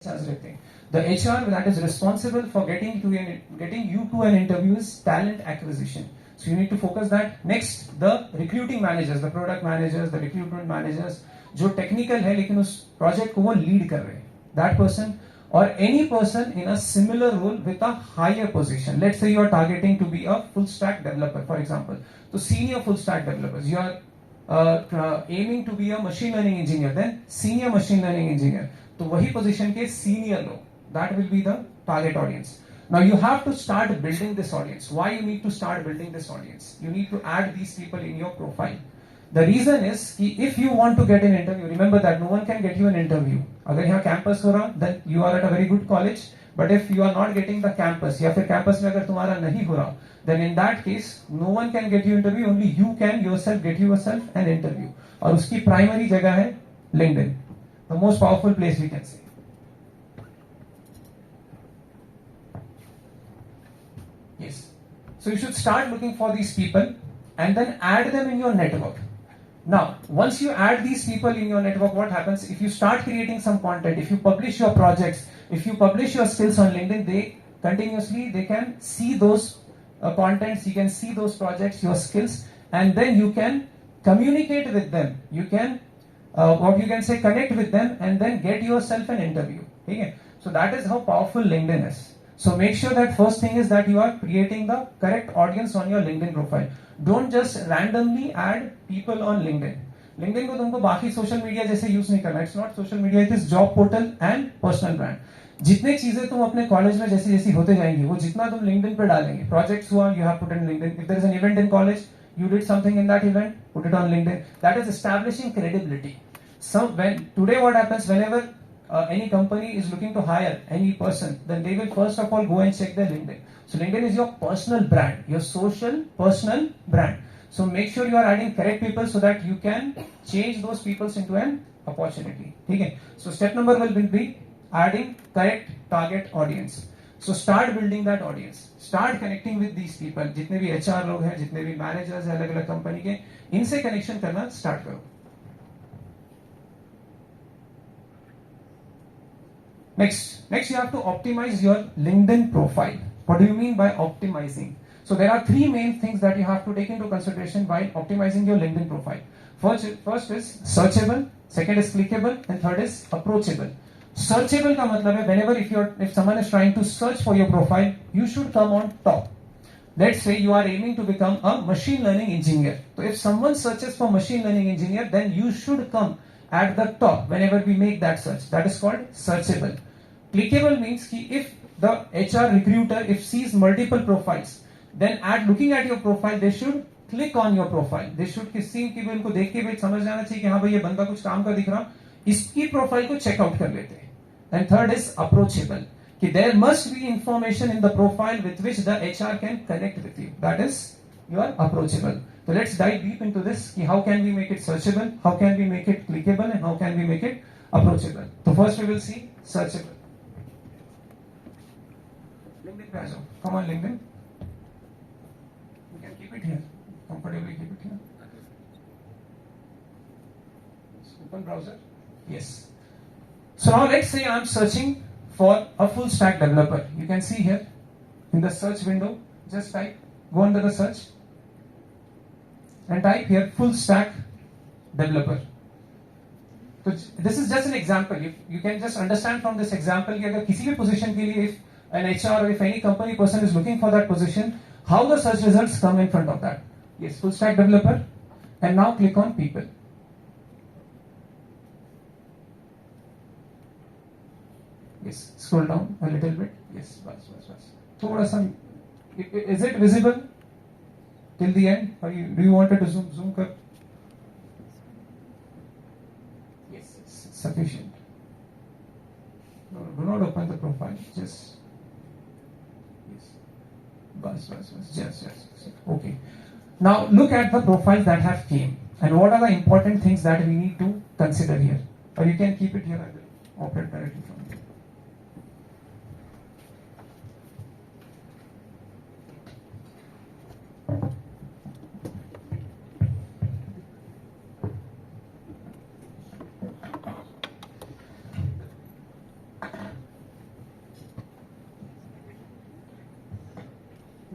HRs रहते हैं. The HR that is responsible for getting you to an interview is talent acquisition. So you need to focus that. Next, the recruiting managers, the product managers, the recruitment managers, जो technical है लेकिन उस project को वो lead कर रहे हैं. That person or any person in a similar role with a higher position. Let's say you are targeting to be a full stack developer, for example. So senior full stack developers. You are aiming to be a machine learning engineer, then senior machine learning engineer. तो वही position के senior लोग, that will be the target audience. Now you have to start building this audience. Why you need to start building this audience? You need to add these people in your profile. The reason is कि if you want to get an interview, remember that no one can get you an interview. अगर यहाँ campus हो रहा, then you are at a very good college. But if you are not getting the campus, या फिर campus में अगर तुम्हारा नहीं हो रहा, then in that case no one can get you interview. Only you can yourself get yourself an interview. और उसकी primary जगह है LinkedIn. The most powerful place we can say. Yes. So you should start looking for these people and then add them in your network. Now, once you add these people in your network, what happens? If you start creating some content, if you publish your projects, if you publish your skills on LinkedIn, they can see those contents, you can see those projects, your skills, and then you can communicate with them. You can connect with them and then get yourself an interview. Okay? So that is how powerful LinkedIn is. So make sure that first thing is that you are creating the correct audience on your LinkedIn profile. Don't just randomly add people on LinkedIn. LinkedIn को तुमको बाकी social media जैसे use नहीं करना. It's not social media, it is job portal and personal brand. जितने चीजें तुम अपने कॉलेज में जैसी जैसी होते जाएंगी वो जितना तुम LinkedIn पे डालेंगे. Projects हुआ, you have put in LinkedIn. If there is an event in college, you did something in that event, put it on LinkedIn. That is establishing credibility. Today what happens whenever any company is looking to hire any person, then they will first of all go and check their LinkedIn. So LinkedIn is your personal brand, your social personal brand. So make sure you are adding correct people so that you can change those people into an opportunity. Okay? So step number will be adding correct target audience. So start building that audience. Start connecting with these people. जितने भी HR लोग हैं, जितने भी managers हैं अलग अलग company के, इनसे connection करना start करो. Next you have to optimize your LinkedIn profile. What do you mean by optimizing? So there are three main things that you have to take into consideration while optimizing your LinkedIn profile. First is searchable, second is clickable, and third is approachable. Searchable का मतलब है whenever if someone is trying to search for your profile, you should come on top. Let's say you are aiming to become a machine learning engineer. So if someone searches for machine learning engineer, then you should come at the top whenever we make that search. That is called searchable. Clickable means कि if the HR recruiter if sees multiple profiles, then looking at your profile, they should click on your profile. They should किसी की भी उनको देख के भी समझ जाना चाहिए कि हाँ भाई ये बंदा कुछ काम का दिख रहा, इसकी प्रोफाइल को चेकआउट कर लेते हैं. And third is approachable. कि there must be information in the profile with which the HR can connect with you. That is you are approachable. So let's dive deep into this. कि how can we make it searchable? How can we make it clickable? And how can we make it approachable? So first we will see searchable. LinkedIn पे आ जाओ. Come on LinkedIn. You can keep it here. Comfortably keep it here. Open browser. Yes. So now let's say I'm searching for a full stack developer. You can see here in the search window, just go under the search and type here full stack developer. So this is just an example. You can just understand from this example कि अगर किसी भी position के लिए if an HR or if any company person is looking for that position, how the search results come in front of that. Yes, full stack developer, and now click on people. Yes, scroll down a little bit. Yes, bas. थोड़ा सा. Is it visible till the end? Or do you want it to zoom कर? Yes, it's sufficient. No, do not open the profile. Just yes, bas. Yes. Okay. Now look at the profiles that have came and what are the important things that we need to consider here. Or you can keep it here. I will operate directly from here.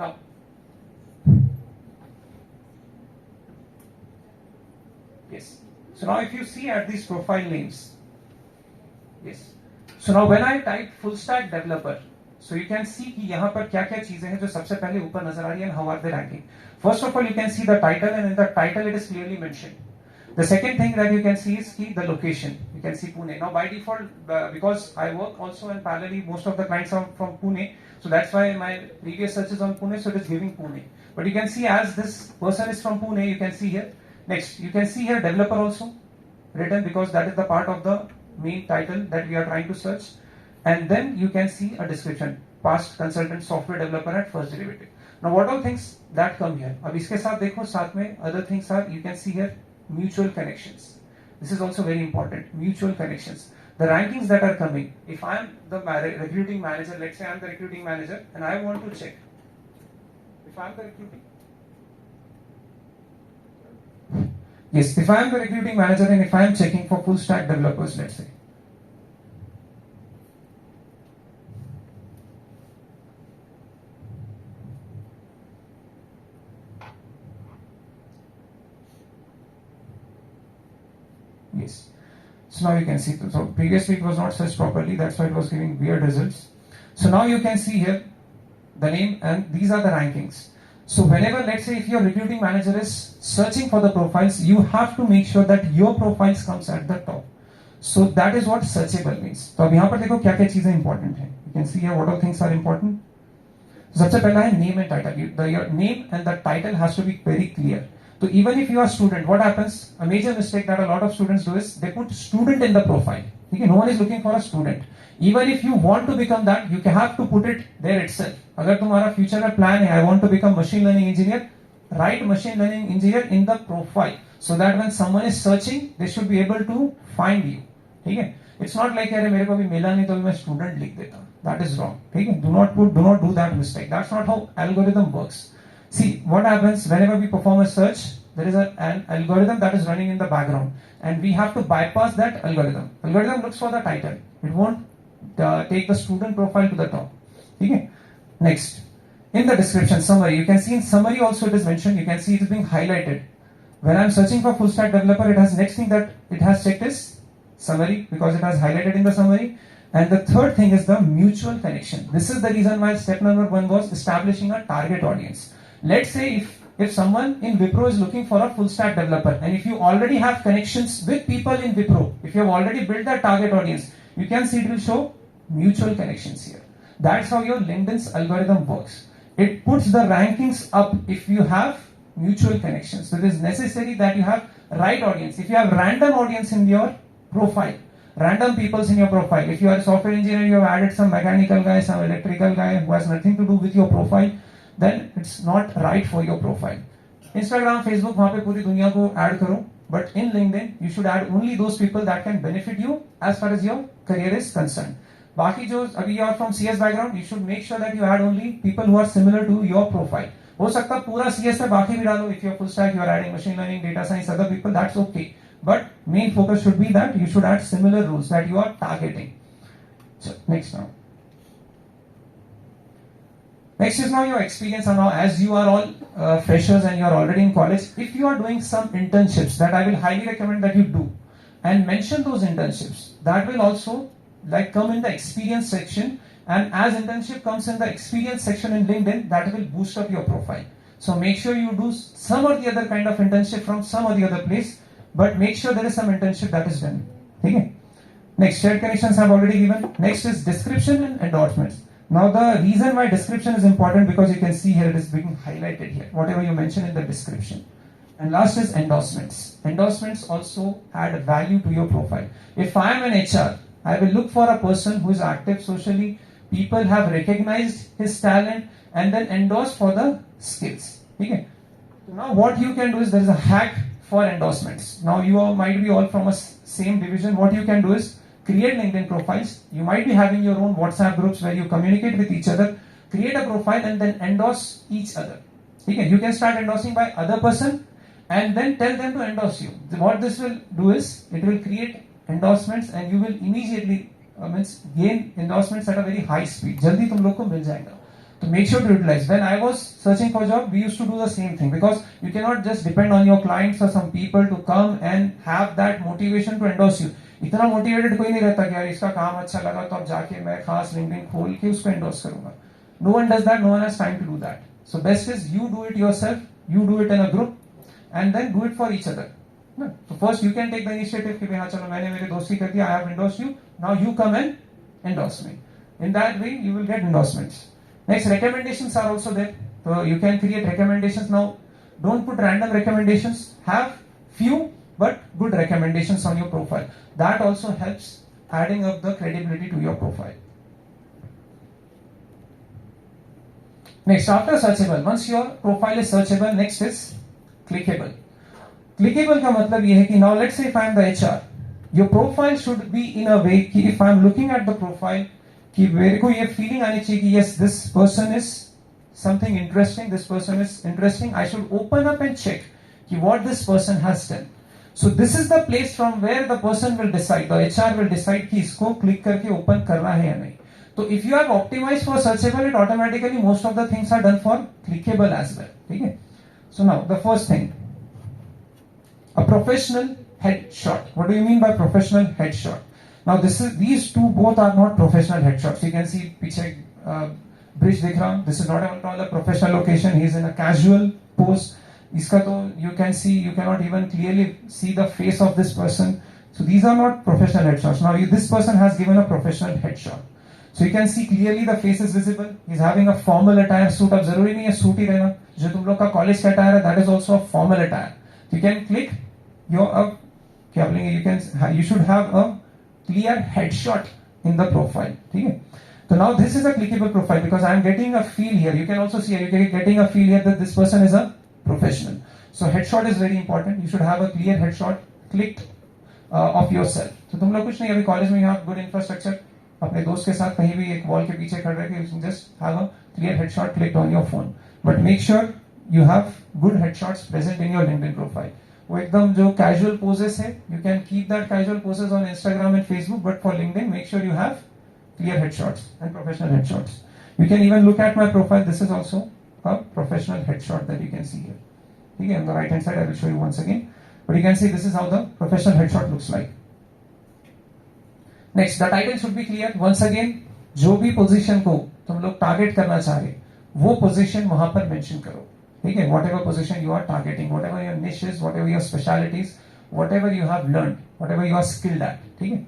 Now, yes. So now if you see at these profile names, yes. So now when I type full stack developer, so you can see कि यहाँ पर क्या क्या चीजें हैं जो सबसे पहले ऊपर नजर आ रही है and how are they ranking. First of all, you can see the title, and in the title it is clearly mentioned. The second thing that you can see is the location. You can see Pune. Now by default, because I work also and parallelly most of the clients are from Pune, so that's why my previous search is on Pune, so it is giving Pune. But you can see as this person is from Pune, you can see here. Next, you can see here developer also written because that is the part of the main title that we are trying to search. And then you can see a description, past consultant software developer at First Derivative. Now what all things that come here? अब इसके साथ देखो साथ में other things are, you can see here mutual connections. This is also very important, mutual connections. The rankings that are coming, if I am the recruiting manager, let's say I am the recruiting manager and I want to check if I am the recruiting. Yes, if I am the recruiting manager and if I am checking for full stack developers, let's say. Yes. So now you can see, so previously it was not searched properly, that's why it was giving weird results. So now you can see here the name and these are the rankings. So whenever, let's say if your recruiting manager is searching for the profiles, you have to make sure that your profiles comes at the top. So that is what searchable means. तो अब यहाँ पर देखो क्या क्या चीजें important हैं. You can see here what all things are important. सबसे पहला है name and title. Your name and the title has to be very clear. So even if you are a student, what happens? A major mistake that a lot of students do is they put student in the profile. Okay, no one is looking for a student. Even if you want to become that, you have to put it there itself. अगर तुम्हारा future में plan है, I want to become machine learning engineer, write machine learning engineer in the profile so that when someone is searching, they should be able to find you. ठीक है? It's not like अरे मेरे को भी मिला नहीं तो मैं student लिख देता. That is wrong. ठीक है? Do not do that mistake. That's not how algorithm works. See, what happens whenever we perform a search, there is an algorithm that is running in the background and we have to bypass that algorithm. Algorithm looks for the title. It won't take the student profile to the top. Okay? Next, in the description summary, you can see in summary also it is mentioned, you can see it is being highlighted. When I am searching for full stack developer, it has next thing that it has checked is summary because it has highlighted in the summary. And the third thing is the mutual connection. This is the reason why step number 1 was establishing a target audience. Let's say if someone in Wipro is looking for a full stack developer and if you already have connections with people in Wipro, if you have already built that target audience, you can see it will show mutual connections here. That's how your LinkedIn's algorithm works. It puts the rankings up if you have mutual connections. So it is necessary that you have right audience. If you have random audience in your profile, random peoples in your profile, if you are a software engineer, you have added some mechanical guy, some electrical guy who has nothing to do with your profile, then it's not right for your profile. Instagram, Facebook, वहाँ पे पूरी दुनिया को add करो, but in LinkedIn, you should add only those people that can benefit you as far as your career is concerned. बाकी जो अभी you are from CS background, you should make sure that you add only people who are similar to your profile. हो सकता पूरा CS में बाकी भी डालो. If you are full stack, you are adding machine learning, data science, other people, that's okay. But main focus should be that you should add similar roles that you are targeting. So next now. Next is now your experience and now as you are all freshers and you are already in college, if you are doing some internships that I will highly recommend that you do and mention those internships, that will also like come in the experience section, and as internship comes in the experience section in LinkedIn, that will boost up your profile. So make sure you do some or the other kind of internship from some or the other place, but make sure there is some internship that is done. Okay? Next, shared connections I have already given. Next is description and endorsements. Now the reason why description is important because you can see here it is being highlighted here, whatever you mention in the description. And last is endorsements. Endorsements also add value to your profile. If I am an HR, I will look for a person who is active socially, people have recognized his talent and then endorse for the skills. Okay? So now what you can do is there is a hack for endorsements. Now you all might be all from a same division. What you can do is create LinkedIn profiles. You might be having your own WhatsApp groups where you communicate with each other. Create a profile and then endorse each other. Okay? You can start endorsing by other person and then tell them to endorse you. What this will do is it will create endorsements and you will immediately gain endorsements at a very high speed. जल्दी तुम लोग को मिल जाएगा. So make sure to utilize. When I was searching for a job, we used to do the same thing, because you cannot just depend on your clients or some people to come and have that motivation to endorse you. इतना motivated कोई नहीं रहता कि यार इसका काम अच्छा लगा तो अब जाके मैं खास लिंक्डइन खोल के उसको एंडोर्स करूंगा. No one does that. No one has time to do that. So best is you do it yourself. You do it in a group, and then do it for each other. So first you can take the initiative कि हाँ चलो मैंने मेरे दोस्ती कर दिया. I have endorsed you. Now you come and endorse me. In that way you will get endorsements. Next, recommendations are also there. So you can create recommendations. Now don't put random recommendations. Have few but good recommendations on your profile. That also helps adding up the credibility to your profile. Next, after searchable, once your profile is searchable, next is clickable. Clickable का मतलब ये है कि now let's say if I am the HR, your profile should be in a way कि if I am looking at the profile कि मेरे को ये feeling आनी चाहिए कि yes, this person is something interesting, this person is interesting, I should open up and check कि what this person has done. So this is the place from where the person will decide, the HR will decide कि इसको click करके open करना है या नहीं. So if you have optimized for searchable, it automatically most of the things are done for clickable as well. Okay? So now the first thing, a professional headshot. What do you mean by professional headshot? Now these two both are not professional headshots. You can see पीछे bridge दिख रहा. This is not at all a professional location. He is in a casual pose. इसका तो you can see, you cannot even clearly see the face of this person. So these are not professional headshots. Now this person has given a professional headshot. So you can see clearly the face is visible. He's having a formal attire, suit. अब जरूरी नहीं है suit ही रहना. जो तुम लोग का college का attire है, that is also a formal attire. So you can click your क्या बोलेंगे? You should have a clear headshot in the profile. ठीक है? So now this is a clickable profile because I am getting a feel here. You can also see you are getting a feel here that this person is a professional. So headshot is very important. You should have a clear headshot clicked of yourself. So तुम लोग कुछ नहीं अभी college में you have good infrastructure. अपने दोस्त के साथ कहीं भी एक वॉल के पीछे खड़े रह के just have a clear headshot clicked on your phone. But make sure you have good headshots present in your LinkedIn profile. वो एकदम जो casual poses है, you can keep that casual poses on Instagram and Facebook, but for LinkedIn, make sure you have clear headshots and professional headshots. You can even look at my profile. This is also a professional headshot that you can see here. Okay, on the right hand side, I will show you once again. But you can see this is how the professional headshot looks like. Next, the title should be clear. Once again, जो भी position को तुम लोग target करना चाह रहे, वो position वहाँ पर mention करो. ठीक है? Whatever position you are targeting, whatever your niche is, whatever your specialities, whatever you have learned, whatever you are skilled at. ठीक है?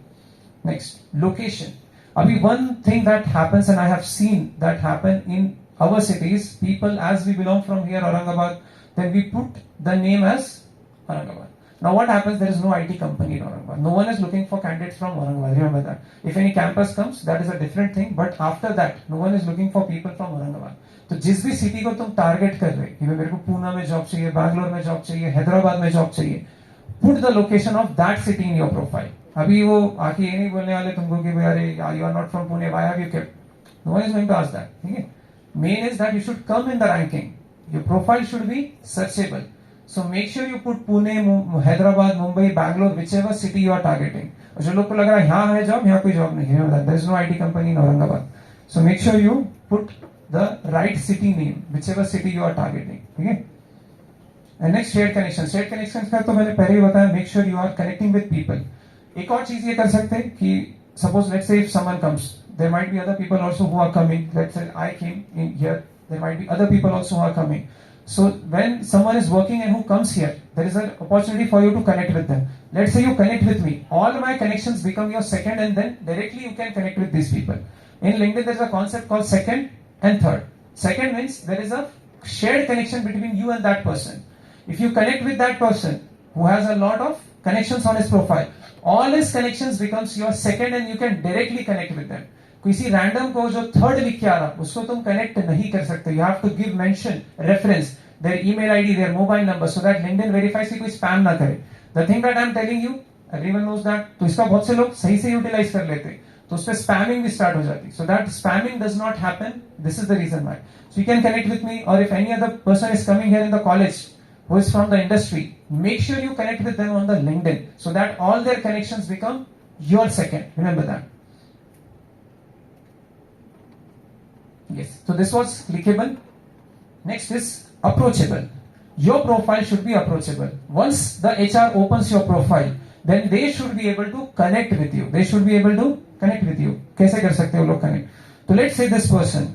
Next, location. अभी one thing that happens, and I have seen that happen in our cities, people as we belong from here, Aurangabad, then we put the name as Aurangabad. Now what happens, there is no IT company in Aurangabad. No one is looking for candidates from Aurangabad, remember that. If any campus comes, that is a different thing, but after that, no one is looking for people from Aurangabad. तो जिस भी city को तुम target कर रहे कि मेरे को पूना में जॉब चाहिए, बैंगलोर में जॉब चाहिए, हैदराबाद में जॉब चाहिए, put the location of that city in your profile. अभी वो आके ये नहीं बोलने वाले तुमको कि भाई अरे you are not from Pune, why have you kept? No one is going to ask that. ठीक है? Main is that you should come in the ranking. Your profile should be searchable. So make sure you put Pune, Hyderabad, Mumbai, Bangalore, whichever city you are targeting. और जो लोग को लग रहा है यहाँ है जॉब, यहाँ कोई जॉब नहीं है. There is no IT company in Aurangabad. So make sure you put the right city name, whichever city you are targeting. ठीक है? And next, shared connection. Shared connections का तो मैंने पहले ही बताया. Make sure you are connecting with people. एक और चीज ये कर सकते हैं कि suppose let's say if someone comes, there might be other people also who are coming. Let's say I came in here. There might be other people also who are coming. So when someone is working and who comes here, there is an opportunity for you to connect with them. Let's say you connect with me. All my connections become your second, and then directly you can connect with these people. In LinkedIn, there is a concept called second and third. Second means there is a shared connection between you and that person. If you connect with that person who has a lot of connections on his profile, all his connections becomes your second, and you can directly connect with them. किसी random को जो third लिख के आ रहा उसको तुम connect नहीं कर सकते. You have to give mention reference their email ID, their mobile number, so that LinkedIn verifies कि कोई स्पैम ना करे. The thing that I am telling you, everyone knows that. तो इसका बहुत से लोग सही से यूटिलाइज कर लेते, तो उस पे स्पैमिंग भी स्टार्ट हो जाती. So that spamming does not happen. This is the reason why. So you can connect with me, और if any other person is coming here in the college who is from the industry, make sure you connect with them on the LinkedIn so that all their connections become your second. Remember that. Yes. So this was clickable. Next is approachable. Your profile should be approachable. Once the HR opens your profile, then they should be able to connect with you. They should be able to connect with you. कैसे कर सकते हो लोग connect? So let's say this person,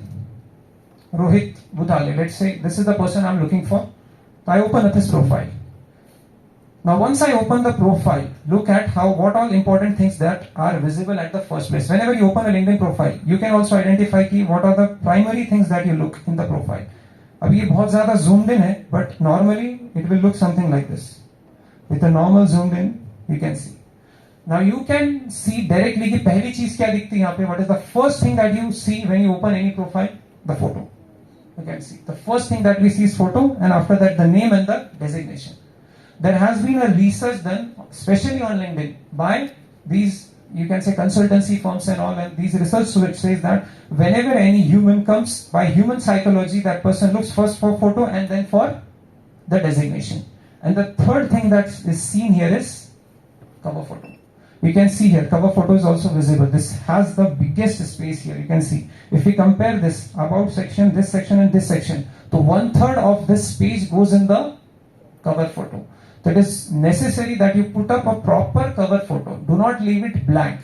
Rohit Budale. Let's say this is the person I'm looking for. So I open up his profile. Now once I open the profile, look at what all important things that are visible at the first place. Whenever you open a LinkedIn profile, you can also identify what are the primary things that you look in the profile. अब ये बहुत ज़्यादा zoomed in है, but normally it will look something like this. With a normal zoomed in, you can see. Now you can see directly कि पहली चीज क्या दिखती है यहाँ पे. What is the first thing that you see when you open any profile? The photo. You can see the first thing that we see is photo, and after that the name and the designation. There has been a research done, especially on LinkedIn, by these, you can say, consultancy firms and all, and these research which says that whenever any human comes, by human psychology, that person looks first for photo and then for the designation. And the third thing that is seen here is cover photo. You can see here, cover photo is also visible. This has the biggest space here. You can see. If we compare this about section, this section and this section, so 1/3 of this page goes in the cover photo. So it is necessary that you put up a proper cover photo. Do not leave it blank.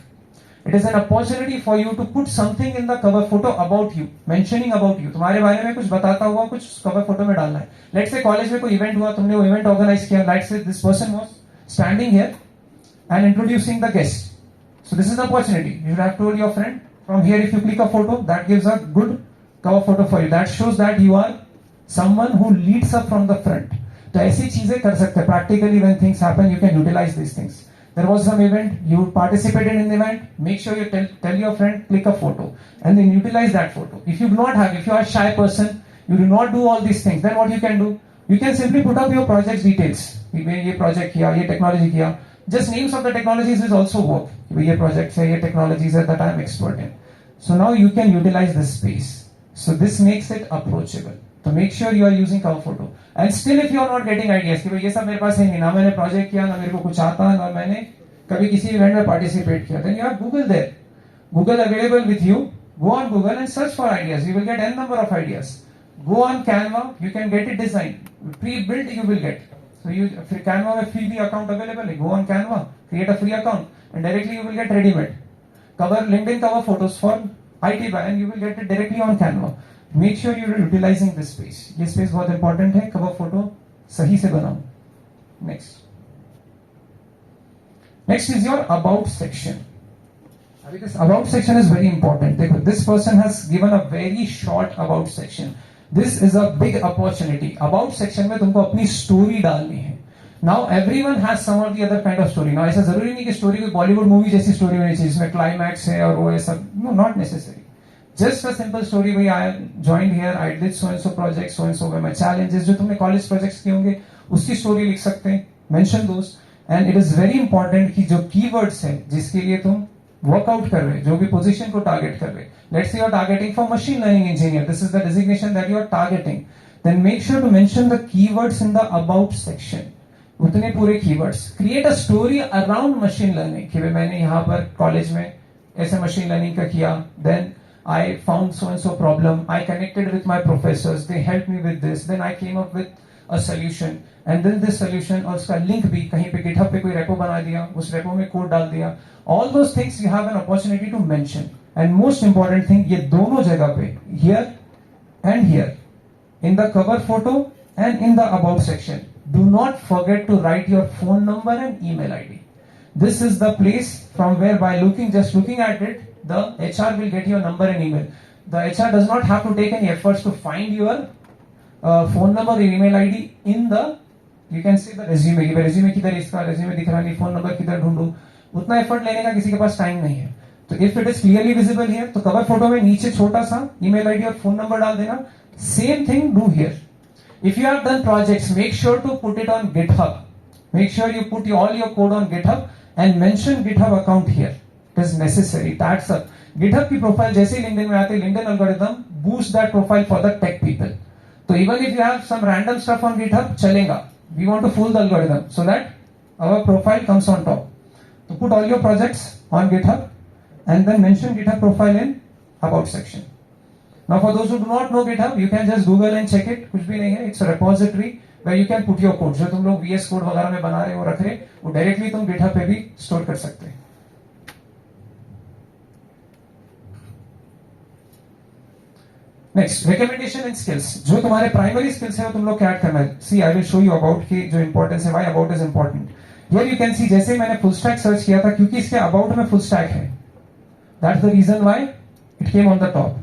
It is an opportunity for you to put something in the cover photo about you, mentioning about you. तुम्हारे बारे में कुछ बताता हुआ कुछ cover photo में डालना है. Let's say कॉलेज में कोई event हुआ, तुमने वो event organize किया. Let's say this person was standing here and introducing the guest. So this is the opportunity. You should have told your friend. From here, if you click a photo, that gives a good cover photo for you. That shows that you are someone who leads up from the front. तो ऐसी चीजें कर सकते हैं. Practically, when things happen, you can utilize these things. There was some event, you participated in the event. Make sure you tell your friend, click a photo, and then utilize that photo. If you do not have, if you are a shy person, you do not do all these things. Then what you can do? You can simply put up your project details. ये project किया, ये technology किया. Just names of the technologies is also work. ये projects है, ये technologies है that I am expert in. So now you can utilize this space. So this makes it approachable. So make sure you are using cover photo. And still if you are not getting ideas कि भाई ये सब मेरे पास है नहीं, ना मैंने project किया, ना मेरे को कुछ आता, ना मैंने कभी किसी event में participate किया, then you have Google there. Google available with you. Go on Google and search for ideas. You will get n number of ideas. Go on Canva. You can get it designed. Pre-built you will get. So you Canva में free account available है. Go on Canva. Create a free account and directly you will get ready-made. Cover LinkedIn cover photos for IT and you will get it directly on Canva. Make sure you are utilizing this space. ये space बहुत important है. Cover photo सही से बनाओ. Next is your about section. This about section is very important. देखो, this person has given a very short about section. This is a big opportunity. About section में तुमको अपनी story डालनी है. Now everyone has some or the other kind of story. Now ऐसा जरूरी नहीं कि story कोई Bollywood movie जैसी story होनी चाहिए जिसमें climax है और वो ऐसा. No, not necessary. Just a simple story. भाई I joined here, I did so and so project, so and so were my challenges. जो तुमने college projects किए होंगे उसकी story लिख सकते हैं. Mention those. And it is very important कि जो keywords हैं जिसके लिए तुम वर्कआउट कर रहे, जो भी पोजीशन को टारगेट कर रहे. Let's say you are targeting for machine learning engineer. This is the designation that you are targeting. Then make sure to mention the keywords in the about section. उतने पूरे keywords. Create a story around machine learning कि मैंने यहाँ पर college में ऐसे machine learning का किया. Then I found so and so problem. I connected with my professors. They helped me with this. Then I came up with a solution. And then this solution और उसका link भी कहीं पे GitHub पे कोई repo बना दिया, उस रेपो में कोड डाल दिया. All those things you have an opportunity to mention. And most important thing, ये दोनों जगह पे, here and here, in the cover photo and in the about section, do not forget to write your phone number and email ID. This is the place from where by just looking at it, the HR will get your number and email. The HR does not have to take any efforts to find your phone number or email ID in the, you can say the resume. कि resume किधर इसका resume दिख रहा नहीं, phone number किधर ढूंढूं. उतना effort लेने का किसी के पास टाइम नहीं है. तो if it is clearly visible here, तो कवर फोटो में नीचे छोटा सा email ID और phone number डाल देना. Same thing do here. If you have done projects, make sure to put it on GitHub. Make sure you put all your code on GitHub and mention GitHub account here. It is necessary. That's a GitHub की profile जैसे LinkedIn में आते, LinkedIn algorithm boost that profile for the tech people. So even if you have some random stuff on GitHub, चलेगा. We want to fool the algorithm so that our profile comes on top. So put all your projects on GitHub and then mention GitHub profile in about section. Now for those who do not know GitHub, you can just Google and check it. कुछ भी नहीं है. It's a repository where you can put your code. जो तुम लोग VS Code वगैरह में बना रहे हो रख रहे, वो डायरेक्टली तुम GitHub पे भी स्टोर कर सकते हैं. Next, recommendation and skills. जो तुम्हारे प्राइमरी स्किल्स है वो तुम लोग क्या ऐड करना है. See I will show you about की जो इंपॉर्टेंस है. Why about is important. Here you can see, जैसे मैंने फुल स्टैक सर्च किया था, क्योंकि इसके अबाउट में फुल स्टैक है, that's the reason why it came on the top.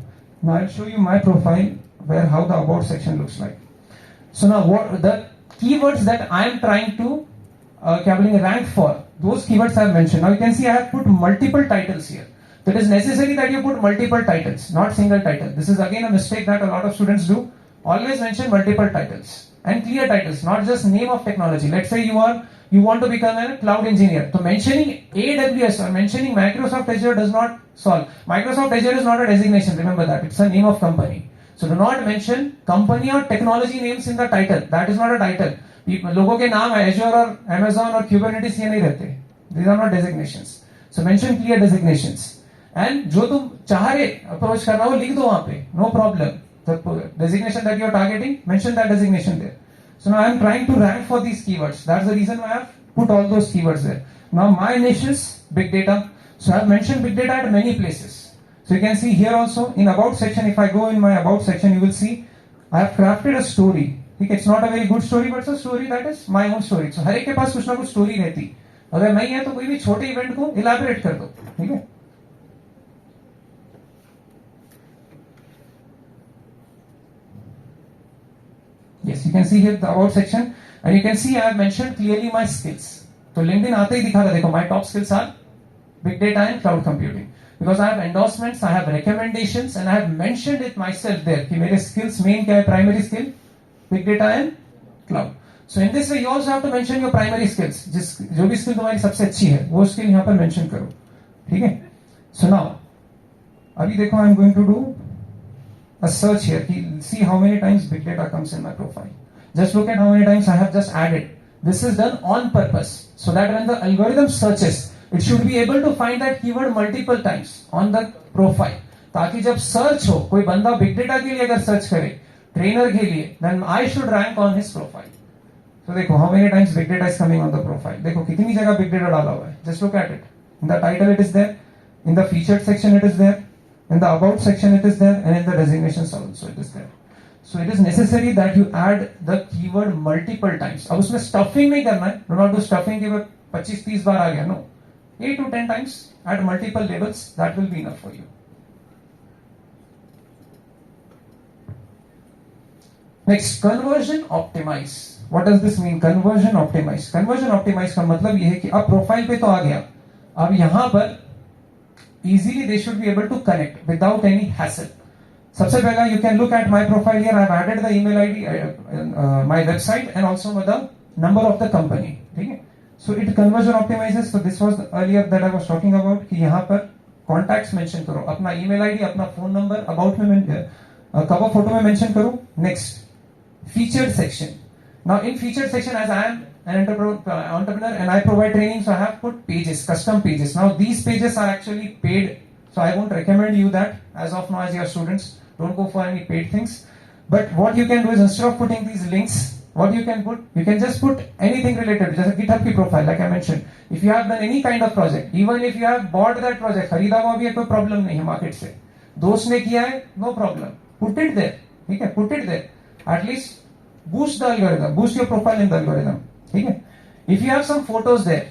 Now I will show you my profile where how the about section looks like. So now what the keywords that I am trying to क्या बोलेंगे rank for, those keywords I have mention. Now you can see I have put multiple titles here. So it is necessary that you put multiple titles, not single title. This is again a mistake that a lot of students do. Always mention multiple titles and clear titles, not just name of technology. Let's say you want to become a cloud engineer. So mentioning AWS or mentioning Microsoft Azure does not solve. Microsoft Azure is not a designation. Remember that. It's a name of company. So do not mention company or technology names in the title. That is not a title. लोगों के नाम Azure और Amazon और Kubernetes ये नहीं रहते. These are not designations. So mention clear designations. And जो तुम चाह रहे अप्रोच कर रहा हो लिख दो वहां पे, no problem. The designation that you are targeting, mention that designation there. So now I am trying to rank for these keywords. That's the reason why I have put all those keywords there. Now my niche is big data. So I have mentioned big data at many places. So you can see here also in about section, if I go in my about section, you will see I have crafted a story. ठीक है, it's not a very good story but it's a story that is my own story. So हर एक के पास कुछ ना कुछ story रहती. अगर नहीं है तो कोई भी छोटे इवेंट को इलैबोरेट कर दो. ठीक है. Yes, you can see here the about section and you can see I have mentioned clearly my skills. तो LinkedIn आते ही दिखा रहा, देखो my top skills are big data and cloud computing. Because I have endorsements, I have recommendations and I have mentioned it myself there कि मेरे skills main क्या है, primary skill big data and cloud. So in this way you also have to mention your primary skills. जो भी skill तुम्हारी सबसे अच्छी है वो skill यहाँ पर mention करो. ठीक है. So now अभी देखो I am going to do a search here. See how many times big data comes in my profile. Just look at how many times I have just added. This is done on purpose so that when the algorithm searches, it should be able to find that keyword multiple times on the profile. ताकि जब search हो, कोई बंदा big data के लिए अगर search करे, trainer के लिए, then I should rank on his profile. So देखो how many times big data is coming on the profile. देखो कितनी जगह big data डाला हुआ है. Just look at it. In the title it is there. In the featured section it is there. In the about section it is there and in the designations also it is there. So it is necessary that you add the keyword multiple times. अब उसमें stuffing नहीं करना है. Do not do stuffing कि 25-30 बार आ गया. No. 8 to 10 times at multiple levels. That will be enough for you. Next, conversion optimize. What does this mean? Conversion optimize. Conversion optimize का मतलब ये है कि अब प्रोफाइल पे तो आ गया. अब यहाँ पर easily they should be able to connect without any hassle. सबसे पहला you can look at my profile here. I have added the email ID, my website and also the number of the company. ठीक है. So it conversion optimizes. So this was earlier that I was talking about कि यहाँ पर contacts mention करो, अपना email ID, अपना phone number, about में cover photo में mention करो. Next, featured section. Now in featured section, as I am an entrepreneur and I provide training, so I have put pages, custom pages. Now these pages are actually paid, so I won't recommend you that as of now as your students. Don't go for any paid things. But what you can do is instead of putting these links, what you can put, you can just put anything related, just a GitHub ki profile like I mentioned. If you have done any kind of project, even if you have bought that project, खरीदा हुआ भी है कोई problem नहीं है market से. दोस्त ने किया है, no problem. Put it there. ठीक है, put it there. At least boost the algorithm, boost your profile in the algorithm. ठीक है. If you have some photos there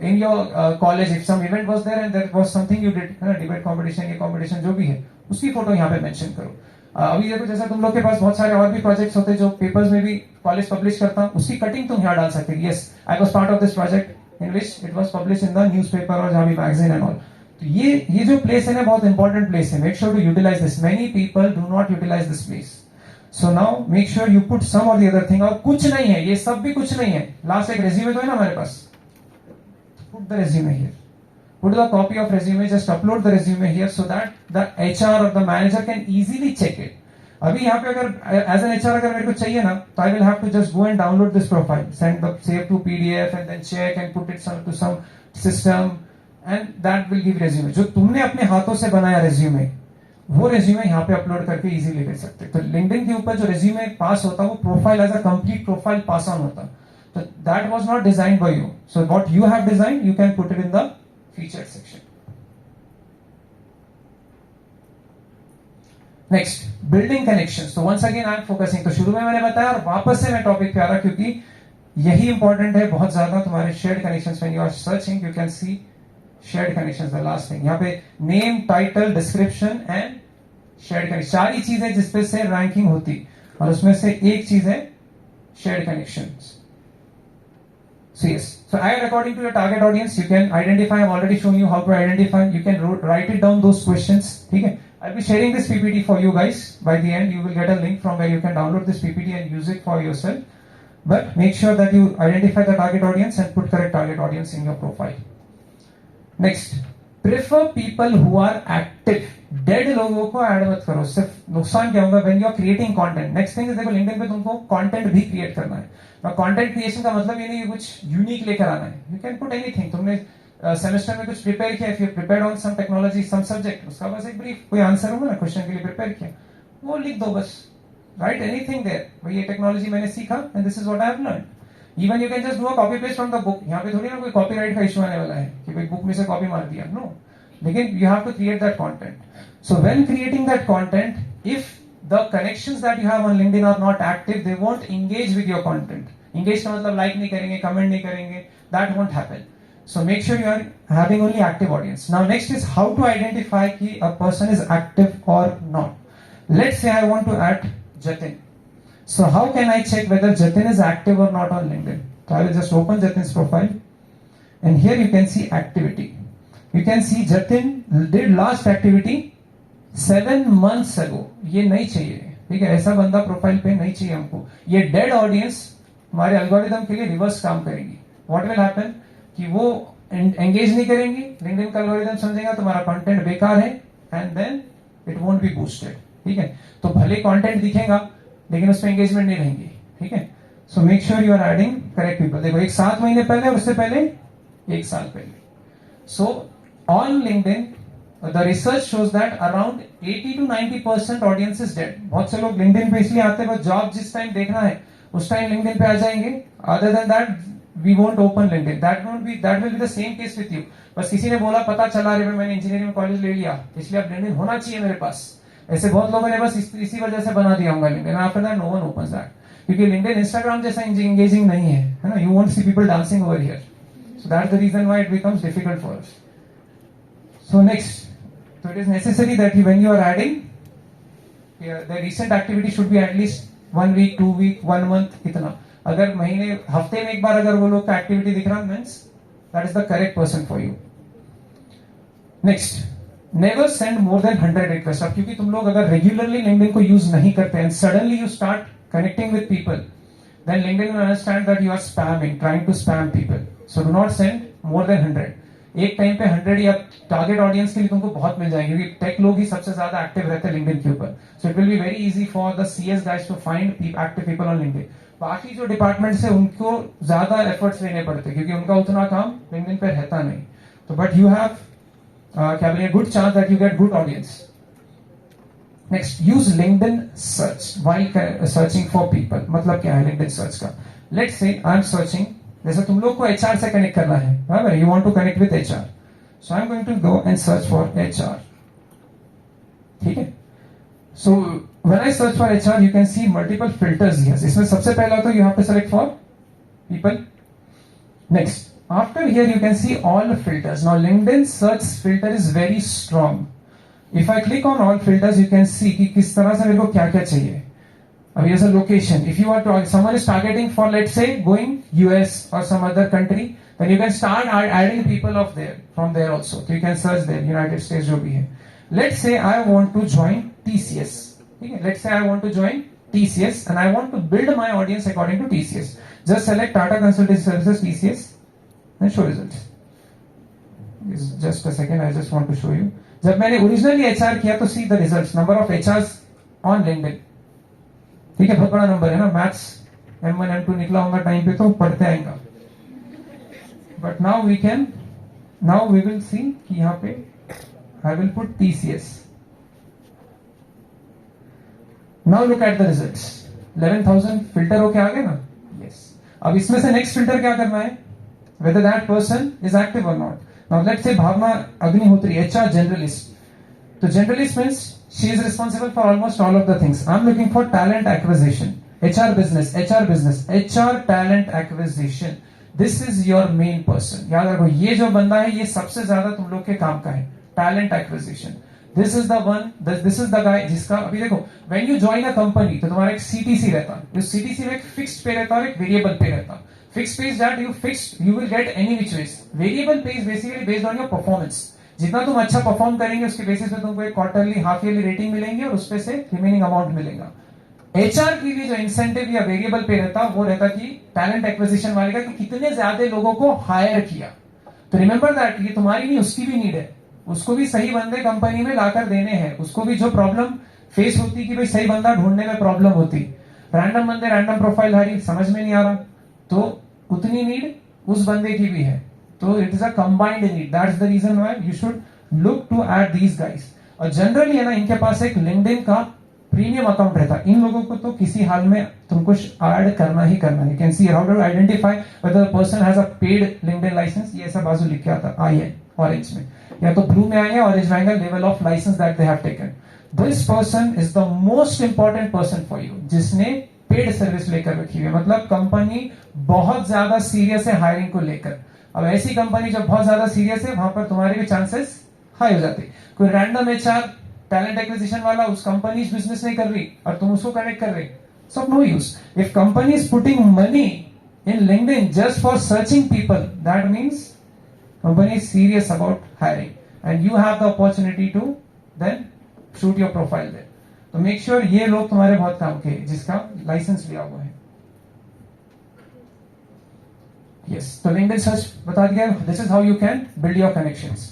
in your college, if some event was there and there was something you did, debate competition, ये competition जो भी है, उसकी photo यहाँ पे mention करो. अभी देखो जैसा तुम लोग के पास बहुत सारे और भी प्रोजेक्ट्स होते हैं जो पेपर्स में भी कॉलेज पब्लिश करता हूँ, उसकी कटिंग तुम यहाँ डाल सकते हो. Yes, I was part of this project in which it was publish in the newspaper और जहाँ भी मैगजीन एंड ऑल. तो ये जो प्लेस है ना बहुत इंपॉर्टेंट प्लेस है. Make sure to utilize this. Many people do not utilize this place. So now make sure you put some or the other thing. और कुछ नहीं है, ये सब भी कुछ नहीं है. लास्ट एक रेज्यूमे तो है ना हमारे पास. Put the resume here. Put the copy of resume. Just upload the resume here so that the HR or the manager can easily check it. अभी यहाँ पे अगर as an HR अगर मेरे को चाहिए ना, तो I will have to just go and download this profile, send the save to PDF and then check and put it to some system and that will give resume. जो तुमने अपने हाथों से बनाया resume, वो रेज्यूमे यहाँ पे upload करके इजीली दे सकते। तो लिंक्डइन के ऊपर जो रेज्यूमे पास होता वो profile as a complete profile pass on होता। तो that was not designed by you, so what you have designed you can put it in the feature section. Next, building connections. तो once again I am focusing, तो शुरू में मैंने बताया और वापस से मैं टॉपिक पे आ रहा क्योंकि यही इंपॉर्टेंट है बहुत ज्यादा। तुम्हारे shared connections when you are searching you can see shared connections, the last thing. यहाँ पे name, title, description and shared connection, चार ही चीजें जिसपे से रैंकिंग होती, और उसमें से एक चीज है shared connections. So yes, so add according to your target audience. You can identify. I've already shown you how to identify. You can write it down those questions. Okay, I'll be sharing this PPT for you guys. By the end, you will get a link from where you can download this PPT and use it for yourself. But make sure that you identify the target audience and put correct target audience in your profile. Next, prefer people who are active. Dead लोगों को add मत करो, सिर्फ नुकसान क्या होगा when you are creating content. Next thing is, देखो LinkedIn पे तुमको कंटेंट भी क्रिएट करना है। कंटेंट क्रिएशन का मतलब ये नहीं कि कुछ यूनिक लेकर आना है। You can put anything. तुमने सेमेस्टर में कुछ प्रिपेयर किया, if you prepared on some technology some subject, उसका बस एक ब्रीफ कोई आंसर होगा ना क्वेश्चन के लिए प्रिपेयर किया, वो लिख दो बस। राइट एनीथिंग देयर, भाई ये टेक्नोलॉजी मैंने सीखा and this is what I have learned. Even you can just do a copy paste from the book. यहाँ पे थोड़ी ना कोई कॉपीराइट का इशू आने वाला है कि भाई बुक में से कॉपी मार दिया, नो। लेकिन you have to create that content. So when creating that content, if the connections that you have on LinkedIn are not active, they won't engage with your content. Engage का मतलब like नहीं करेंगे, comment नहीं करेंगे, that won't happen. So make sure you are having only active audience. Now next is how to identify कि a person is active or not. Let's say I want to add Jatin. So how can I check whether Jatin is active or not on LinkedIn? So I will just open Jatin's profile, and here you can see activity. You can see Jatin did last activity 7 months ago. ये नहीं चाहिए, ठीक है, ऐसा बंदा profile पे नहीं चाहिए हमको। ये डेड ऑडियंस हमारे एल्गोरिथम के लिए रिवर्स काम करेंगी। व्हाट विल हैपन कि वो एंगेज नहीं करेंगी, लिंक्डइन का एल्गोरिथम समझेगा तुम्हारा कंटेंट बेकार है and then it won't be boosted. ठीक है, तो भले कंटेंट दिखेगा लेकिन उसमें एंगेजमेंट नहीं रहेंगी। ठीक है, so make sure you are adding correct people. देखो एक 7 महीने पहले और उससे पहले 1 साल पहले। सो on LinkedIn, the research shows that around 80 to 90% audience is dead. बहुत से लोग LinkedIn पे इसलिए आते हैं बस जॉब जिस टाइम देखना है उस टाइम LinkedIn पे आ जाएंगे। Other than that, we won't open LinkedIn. That will be the same case with you. बस किसी ने बोला पता चला रे मैंने इंजीनियरिंग में कॉलेज ले लिया इसलिए अब LinkedIn होना चाहिए मेरे पास। ऐसे बहुत लोगों ने बस इसी वजह से बना दिया होगा LinkedIn. After that, no one opens that. क्योंकि LinkedIn Instagram जैसा engaging नहीं है ना? You won't see people dancing over here. So that's the reason why it becomes difficult for us. So next, so it is necessary that when you are adding, the recent activity should be at least 1 week, 2 week, 1 month इतना। अगर महीने हफ्ते में एक बार अगर वो लोग का एक्टिविटी दिख रहा means that is the correct person for you. Next, never send more than 100 requests. अब क्योंकि तुम लोग अगर रेगुलरली LinkedIn को यूज नहीं करते and suddenly you start connecting with people, then LinkedIn will understand that you are spamming, trying to spam people. So do not send more than 100. एक time पे 100 या टारगेट ऑडियंस के लिए तुमको बहुत मिल जाएंगे क्योंकि टेक लोग ही सबसे ज्यादा एक्टिव रहते हैं लिंक्डइन के ऊपर। So it will be very easy for the CS guys to find active people on LinkedIn. बाकी जो डिपार्टमेंट्स है उनको ज्यादा एफर्ट्स लेने पड़ते क्योंकि उनका उतना काम लिंक्डइन पे रहता नहीं। तो बट यू हैव क्या बोलिए good chance that you get good audience. Next, use LinkedIn search while searching for people. मतलब क्या है लिंक्डइन सर्च का? Let's say I am searching, जैसे तुम लोग को एचआर से कनेक्ट करना है, बराबर, you want to connect with HR, so I am going to go and search for HR. ठीक है, so when I search for HR you can see multiple filters here. इसमें सबसे पहला तो you have to select for people. Next, after here you can see all filters. Now LinkedIn search filter is very strong. If I click on all filters you can see कि किस तरह से मेरे को क्या क्या चाहिए। Here's a location. If you are someone is targeting for, let's say, going US or some other country, then you can start adding people of there from there also. So you can search there, United States जो भी है. Let's say I want to join TCS. Okay? Let's say I want to join TCS and I want to build my audience according to TCS. Just select Tata Consultancy Services TCS and show results. Just a second, I just want to show you. जब मैंने originally HR किया तो see the results. Number of HRs on LinkedIn. ठीक है, बहुत बड़ा number है ना। मैथ्स M1 M2 निकला होगा टाइम पे तो पढ़ते आएगा। But now we will see कि यहाँ पे I will put TCS now look at the results, 11,000 filter होके आ गए ना, यस। अब इसमें से नेक्स्ट फिल्टर क्या करना है, whether that person is active or not. Now let's say Bhavna Agnihotri, HR generalist. So generalist means she is responsible for almost all of the things. I'm looking for talent acquisition, HR business, HR talent acquisition. This is your main person. याद रखो ये जो बंदा है ये सबसे ज्यादा तुम लोग के काम का है, talent acquisition. This is the one, this is the guy जिसका अभी देखो when you join a company तो तुम्हारा एक CTC रहता है, उस CTC में एक fixed pay रहता है और एक variable pay रहता है. Fixed pay is that you will get any which ways. Variable pay is basically based on your performance. जितना तुम अच्छा परफॉर्म करेंगे उसके बेसिस पे तुमको एक क्वार्टरली हाफ ईयरली रेटिंग मिलेंगे और उसपे से रिमेनिंग अमाउंट मिलेगा. एचआर के लिए जो इंसेंटिव या वेरिएबल पे रहता वो रहता कि टैलेंट एक्विजिशन वाले का कि कितने ज्यादा लोगों को हायर किया. तो रिमेंबर दैट ये तुम्हारी नहीं उसकी भी नीड है, उसको भी सही बंदे कंपनी में लाकर देने हैं, उसको भी जो प्रॉब्लम फेस होती कि भाई सही बंदा ढूंढने में प्रॉब्लम होती, रैंडम बंदे रैंडम प्रोफाइल हारी समझ में नहीं आ रहा, तो उतनी नीड उस बंदे की भी है. तो it is a combined need. That's the reason why you should look to add these guys. और जनरली है ना इनके पास एक लिंक्डइन का प्रीमियम अकाउंट रहता है. इन लोगों को तो किसी हाल में तुमको ऐड करना ही करना है. You can see how to identify whether the person has a paid LinkedIn license. ये ऐसा बाजू लिख के आता आई है ऑरेंज में, या तो ब्लू में आएगा ऑरेंज में आएगा level of license that they have taken. This person is the most important person for you, जिसने पेड सर्विस लेकर रखी हुई है. मतलब कंपनी बहुत ज्यादा सीरियस है हायरिंग को लेकर. अब ऐसी कंपनी जो बहुत ज्यादा सीरियस है वहां पर तुम्हारे भी चांसेस हाई हो जाते. कोई रैंडम एचआर टैलेंट एक्विजिशन वाला उस कंपनी बिजनेस नहीं कर रही और तुम उसको कनेक्ट कर रहे, so no use. If company is putting money in LinkedIn just for searching people, that means company is serious about hiring and you have the opportunity to then shoot your profile there. तो make sure ये लोग तुम्हारे बहुत काम के जिसका licence लिया हुआ है. Yes, तो LinkedIn सर्च बता दिया. This is how you can build your connections.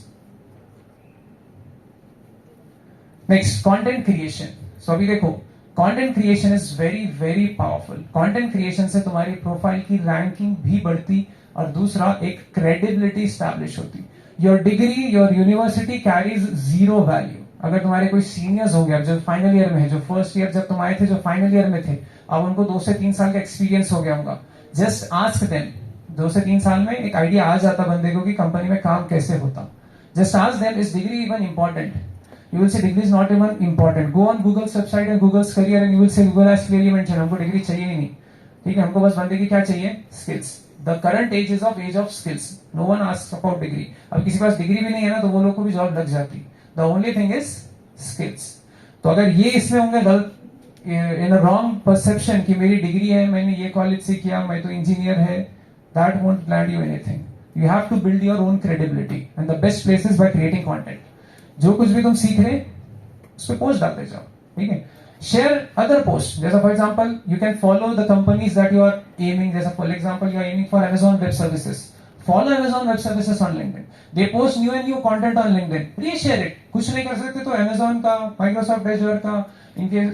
Next, content creation. So अभी देखो content creation is very very powerful. Content creation से तुम्हारी प्रोफाइल की रैंकिंग भी बढ़ती और दूसरा एक credibility establish होती. Your degree, your university carries zero value. अगर तुम्हारे कोई सीनियर्स होंगे अब जो फाइनल ईयर में है, जो फर्स्ट ईयर जब तुम आए थे जो फाइनल ईयर में थे, अब उनको 2 से 3 साल का एक्सपीरियंस हो गया होगा. Just ask them. 2 से 3 साल में एक आइडिया आ जाता बंदे को कि कंपनी में काम कैसे होता. Just ask them is degree even important. You will say degree is not even important. Go on Google website and Google's career and you will say Google has clearly mention हमको degree चाहिए ही नहीं. ठीक है, हमको बस बंदे की क्या चाहिए, skills. The current age is of age of skills. No one asks about degree. अब किसी के पास डिग्री भी नहीं है ना तो वो लोग को भी जॉब लग जाती. The only thing is skills. तो अगर ये इसमें होंगे गलत इन अ रॉन्ग परसेप्शन कि मेरी डिग्री है, मैंने ये कॉलेज से किया, मैं तो इंजीनियर है, that won't land you anything. You have to build your own credibility and the best place is by creating content. जो कुछ भी तुम सीख रहे उस पे पोस्ट डालते जाओ. ठीक है, शेयर अदर पोस्ट. जैसा for example you can follow the companies that you are aiming. जैसा for example you are aiming for Amazon web services. Follow Amazon Web Services on LinkedIn. They post new and new content on LinkedIn. Reshare it. कुछ नहीं कर सकते तो Amazon का, Microsoft Azure का, इनके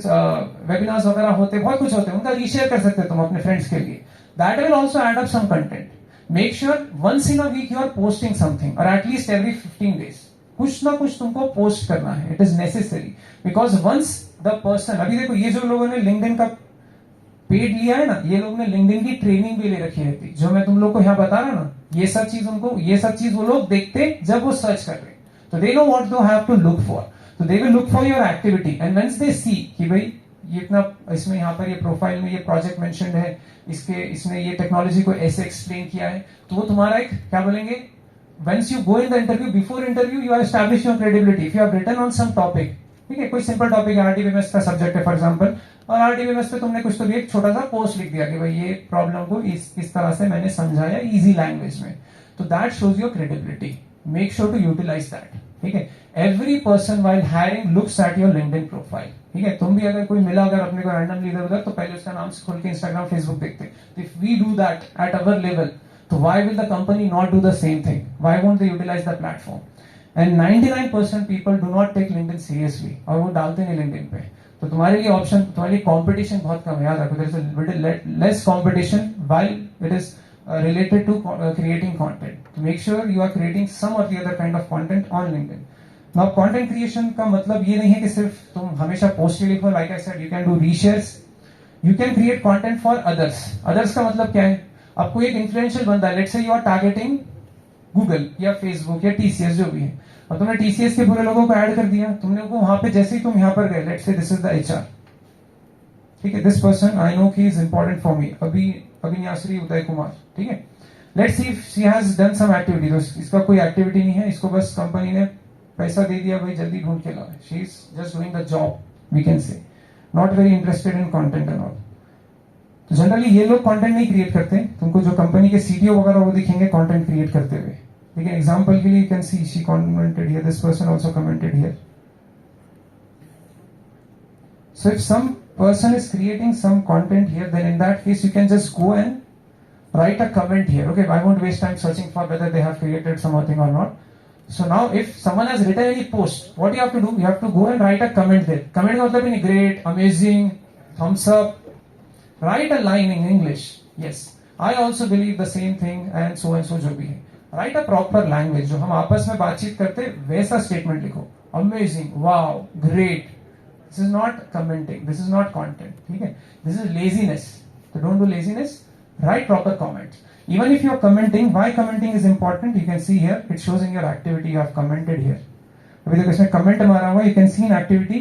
webinars वगैरह होते, बहुत कुछ होते हैं, उनका रीशेयर कर सकते हो तुम अपने फ्रेंड्स के लिए. That will also add up some content. Make sure once in a week you are posting something or at least every 15 days. कुछ ना कुछ तुमको पोस्ट करना है. It is necessary because once the person, अभी देखो ये जो लोगों ने LinkedIn का पेड लिया है ना, ये लोग ने लिंक्डइन की ट्रेनिंग भी ले रखी रहती. जो मैं तुम लोग को यहाँ बता रहा ना, ये सब चीज वो लोग देखते जब वो सर्च कर रहे. तो they know what they have to look for. तो they will look for your activity and whence they see कि भाई ये इतना इसमें यहाँ पर ये प्रोफाइल में ये प्रोजेक्ट मेंशन्ड है, इसने ये टेक्नोलॉजी को ऐसे एक्सप्लेन किया है, तो वो तुम्हारा एक क्या बोलेंगे, once you go in the interview, before interview you are establish your credibility. If you have written on some topic, ठीक है, कोई सिंपल टॉपिक है, आरटीबीएमएस का सब्जेक्ट है फॉर एग्जांपल, और आरटीबीएमएस पे तुमने कुछ तो भी एक छोटा सा पोस्ट लिख दिया कि भाई ये प्रॉब्लम को इस तरह से मैंने समझाया इजी लैंग्वेज में, तो that shows your credibility. Make sure to utilize that. ठीक है, every person while hiring looks at your LinkedIn profile. ठीक है, तुम भी अगर कोई मिला अगर अपने को रैंडमली इधर उधर, तो पहले उसका नाम से खोल के इंस्टाग्राम फेसबुक देखते. If we do that at our level, तो why will the company not do the same thing? Why won't they utilize the platform? And 99% people do not take LinkedIn seriously, और वो डालते नहीं LinkedIn पे. तो तुम्हारे लिए ऑप्शन, तुम्हारे लिए कंपटीशन बहुत कम है. याद रखो, there is a less competition while it is related to creating content. To make sure you are creating some or the other kind of content on LinkedIn. Now content creation का मतलब ये नहीं है कि सिर्फ तुम हमेशा पोस्ट लिखो, like I said you can do reshares, you can create content for others. Others का मतलब क्या है, अब कोई एक इन्फ्लुएंशियल बंदा है, let's say you are targeting Google या फेसबुक या टीसीएस जो भी है, और तुमने टीसीएस के पूरे लोगों को ऐड कर दिया, तुमने उनको वहां पे जैसे ही तुम यहाँ पर गए, let's say this is the HR, ठीक है, दिस पर्सन आई नो कि is important for me, Abhinyashree Uday Kumar, ठीक है, let's see if she has done some activity, तो इसका कोई एक्टिविटी नहीं है, इसको बस कंपनी ने पैसा दे दिया, भाई जल्दी ढूंढ के लाओ, she is just doing the job, we can say, not very interested in content and all. तो जनरली ये लोग कंटेंट नहीं क्रिएट करते, तुमको जो कंपनी के सीटीओ वगैरह वो दिखेंगे कंटेंट क्रिएट करते हुए, लेकिन एग्जांपल के लिए you can C she commented here, this person also commented here. So if some person is creating some content here, then in that case you can just go and write a comment here. Okay, I won't waste time searching for whether they have created something or not. So now if someone has written any post, what you have to do? You have to go and write a comment there. Comment का मतलब नहीं great, amazing, thumbs up. Write a line in English. Yes, I also believe the same thing and so जो भी है. Write a proper language. जो हम आपस में बातचीत करते वैसा statement लिखो. Amazing, wow, great. This is not commenting. This is not content. ठीक है? This is laziness. So don't do laziness. Write proper comments. Even if you are commenting, why commenting is important? You can see here. It shows in your activity you have commented here. अभी देखो इसमें comment मारा हुआ. You can see in activity.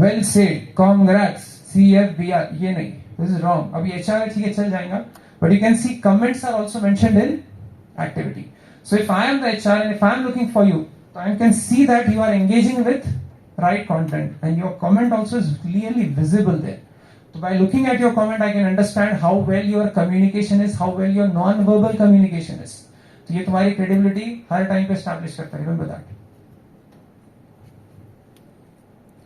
Well said. Congrats. CFBR. ये नहीं. This is wrong. अभी HR है ठीक है चल जाएगा. But you can see comments are also mentioned in activity. So if I am the HR and if I am looking for you, I can see that you are engaging with right content and your comment also is clearly visible there. So by looking at your comment I can understand how well your communication is, how well your non-verbal communication is. तो ये तुम्हारी credibility हर time पे establish करता है, remember that.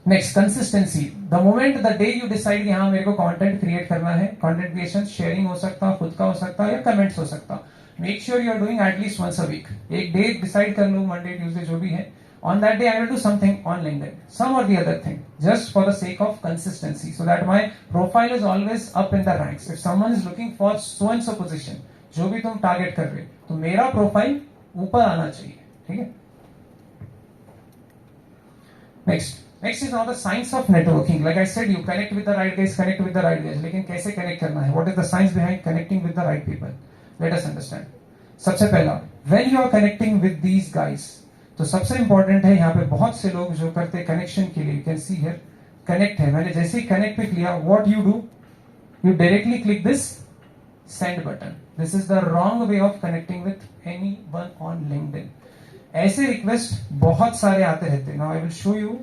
Next, consistency. The moment the day you decide कि हाँ मेरे को content create करना है, content creation sharing हो सकता, खुद का हो सकता या comments हो सकता. Make sure you are doing at least once a week. एक day decide कर लो, Monday, Tuesday जो भी है. On that day, I will do something on LinkedIn, some or the other thing, just for the sake of consistency, so that my profile is always up in the ranks. If someone is looking for so and so position, जो भी तुम target कर रहे, तो मेरा profile ऊपर आना चाहिए, ठीक है? Next is now the science of networking. Like I said, you connect with the right guys, connect with the right guys. लेकिन कैसे connect करना है? What is the science behind connecting with the right people? Let us understand. सबसे पहला, when you are connecting with these guys, तो सबसे important है, यहाँ पे बहुत से लोग जो करते हैं कनेक्शन के लिए, you can see here connect है, मैंने जैसे ही कनेक्ट पे किया, what you do, you directly click this send button. This is the wrong way of connecting with anyone on LinkedIn. ऐसे रिक्वेस्ट बहुत सारे आते रहते हैं. Now I will show you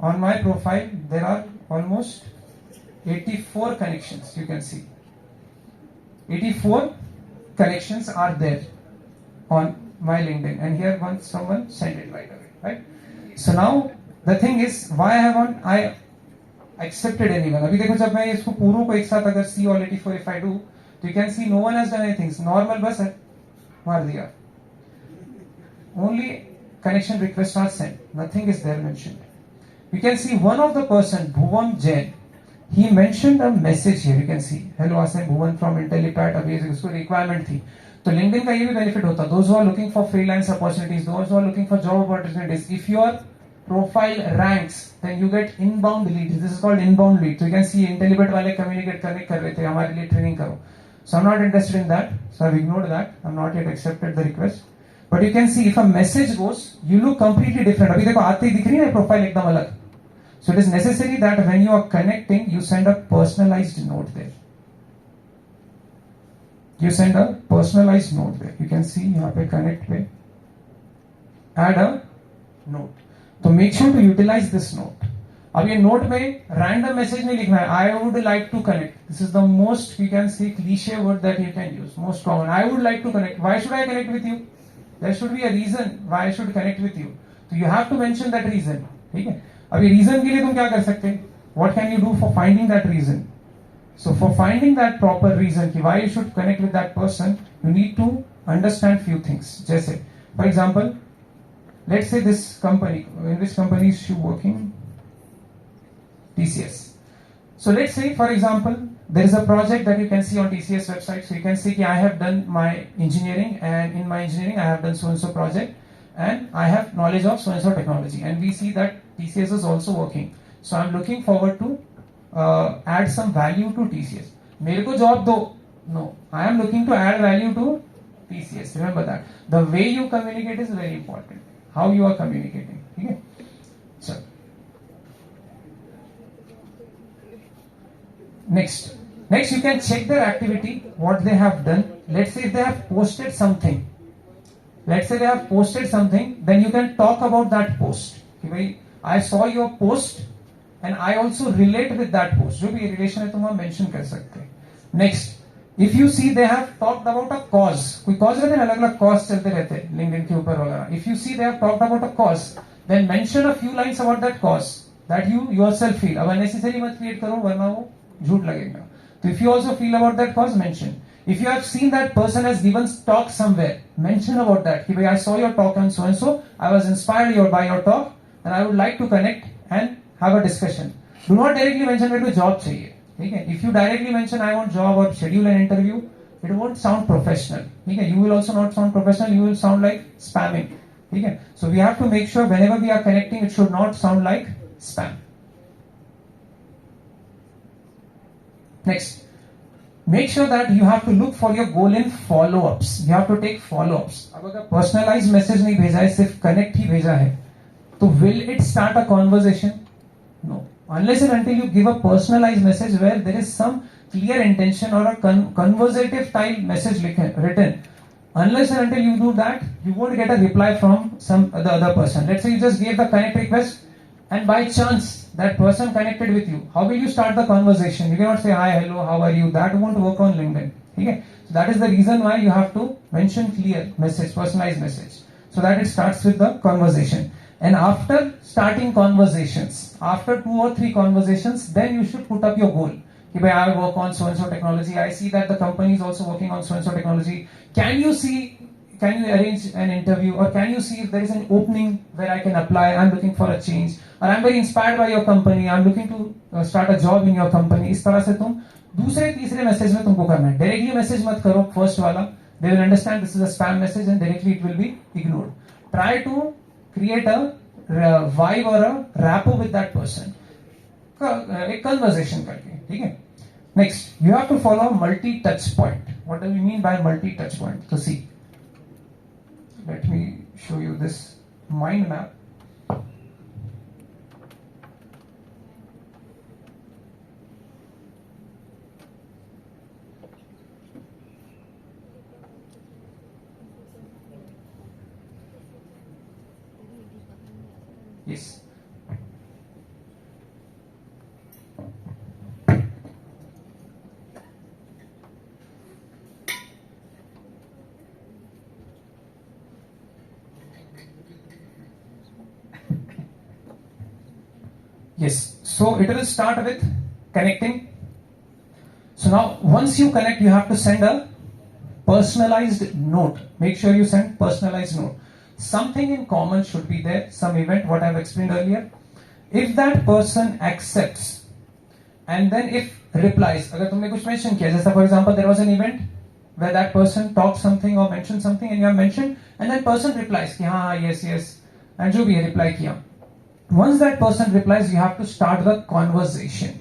on my profile there are almost 84 connections. You can see 84 connections are there on my LinkedIn, and here once someone sent it right away, right? So now the thing is, why I accepted anyone. अभी देखो जब मैं इसको पूरों को एक साथ अगर see all 84 if I do, तो you can see no one has done anything. Normal बस है, मार दिया. Only connection requests are sent. Nothing is there mentioned. You can see one of the person, Bhuvan Jain, he mentioned a message here. You can see, hello Asim Bhuvan from Intellipat. अभी इसको requirement थी. तो LinkedIn का ये भी benefit होता है. Those who are looking for freelance opportunities, those who are looking for job opportunities, if your profile ranks, then you get inbound leads. This is called inbound lead. So you can see Intellipat वाले communicate कर रहे थे हमारे लिए training करो. So I'm not interested in that. So I've ignored that. I'm not yet accepted the request. But you can see if a message goes, you look completely different. अभी देखो आते ही दिख रही है profile एकदम अलग. So it is necessary that when you are connecting, you send a personalized note there. You send a personalized note there. You can see यहाँ पे connect पे add a note. तो make sure to utilize this note. अब ये note में random message नहीं लिखना है. I would like to connect. This is the most, you can see, cliche word that you can use. Most common. I would like to connect. Why should I connect with you? There should be a reason why I should connect with you. So you have to mention that reason. ठीक है? अब ये reason के लिए तुम क्या कर सकते हैं? What can you do for finding that reason? So for finding that proper reason कि why you should connect with that person, you need to understand few things. जैसे, for example, let's say this company, in which company is she working? TCS. So let's say, for example, there is a project that you can see on TCS website. So you can see कि I have done my engineering, and in my engineering I have done so and so project, and I have knowledge of so and so technology, and we see that TCS is also working. So I'm looking forward to add some value to TCS. मेरे को job दो. No, I am looking to add value to TCS. Remember that. The way you communicate is very important. How you are communicating. Okay? So, next you can check their activity, what they have done. Let's say if they have posted something. Then you can talk about that post. Okay, I saw your post and I also relate with that post. जो भी relation है तुम वहाँ mention कर सकते हैं. Next, if you see they have talked about a cause. कोई cause रहते हैं, अलग-अलग cause चलते रहते हैं LinkedIn के ऊपर वगैरह. If you see they have talked about a cause, then mention a few lines about that cause that you yourself feel. अब unnecessary मत create करो वरना वो झूठ लगेगा. So if you also feel about that cause, mention. If you have seen that person has given talk somewhere, mention about that. कि I saw your talk and so, I was inspired by your talk and I would like to connect and have a discussion. Do not directly mention मेरे को job चाहिए. Okay? If you directly mention I want job or schedule an interview, it won't sound professional. Okay? You will also not sound professional, you will sound like spamming. Okay? So we have to make sure whenever we are connecting, it should not sound like spam. Next, make sure that you have to look for your goal in follow-ups. You have to take follow-ups. अब अगर personalized message नहीं भेजा है, सिर्फ connect ही भेजा है, तो will it start a conversation? No. Unless and until you give a personalized message where there is some clear intention or a conversative style message written, unless and until you do that, you won't get a reply from the other person. Let's say you just gave the connect request and by chance that person connected with you. How will you start the conversation? You cannot say hi, hello, how are you? That won't work on LinkedIn. Okay? So that is the reason why you have to mention clear message, personalized message, so that it starts with the conversation. And after starting conversations, after 2 or 3 conversations, then you should put up your goal. Okay, I work on so and so technology. I see that the company is also working on so and so technology. Can you arrange an interview, or can you see if there is an opening where I can apply? I'm looking for a change, or I'm very inspired by your company. I'm looking to start a job in your company. इस तरह से तुम दूसरे तीसरे message में तुमको करना है. Directly मैसेज मत करो first वाला. They will understand this is a spam message and directly it will be ignored. Try to create a vibe or a rapport with that person. एक conversation करके, ठीक है? Next, you have to follow multi-touch point. What do we mean by multi-touch point? So see, let me show you this mind map. Yes. Yes, so it will start with connecting. So now, once you connect, you have to send a personalized note. Make sure you send personalized note. Something in common should be there, some event, what I've explained earlier. If that person accepts, and then if replies, अगर तुमने कुछ mention किया, जैसा for example, there was an event where that person talked something or mentioned something and you have mentioned, and that person replies कि हाँ, yes, yes, and जो भी है reply किया. Once that person replies, you have to start the conversation.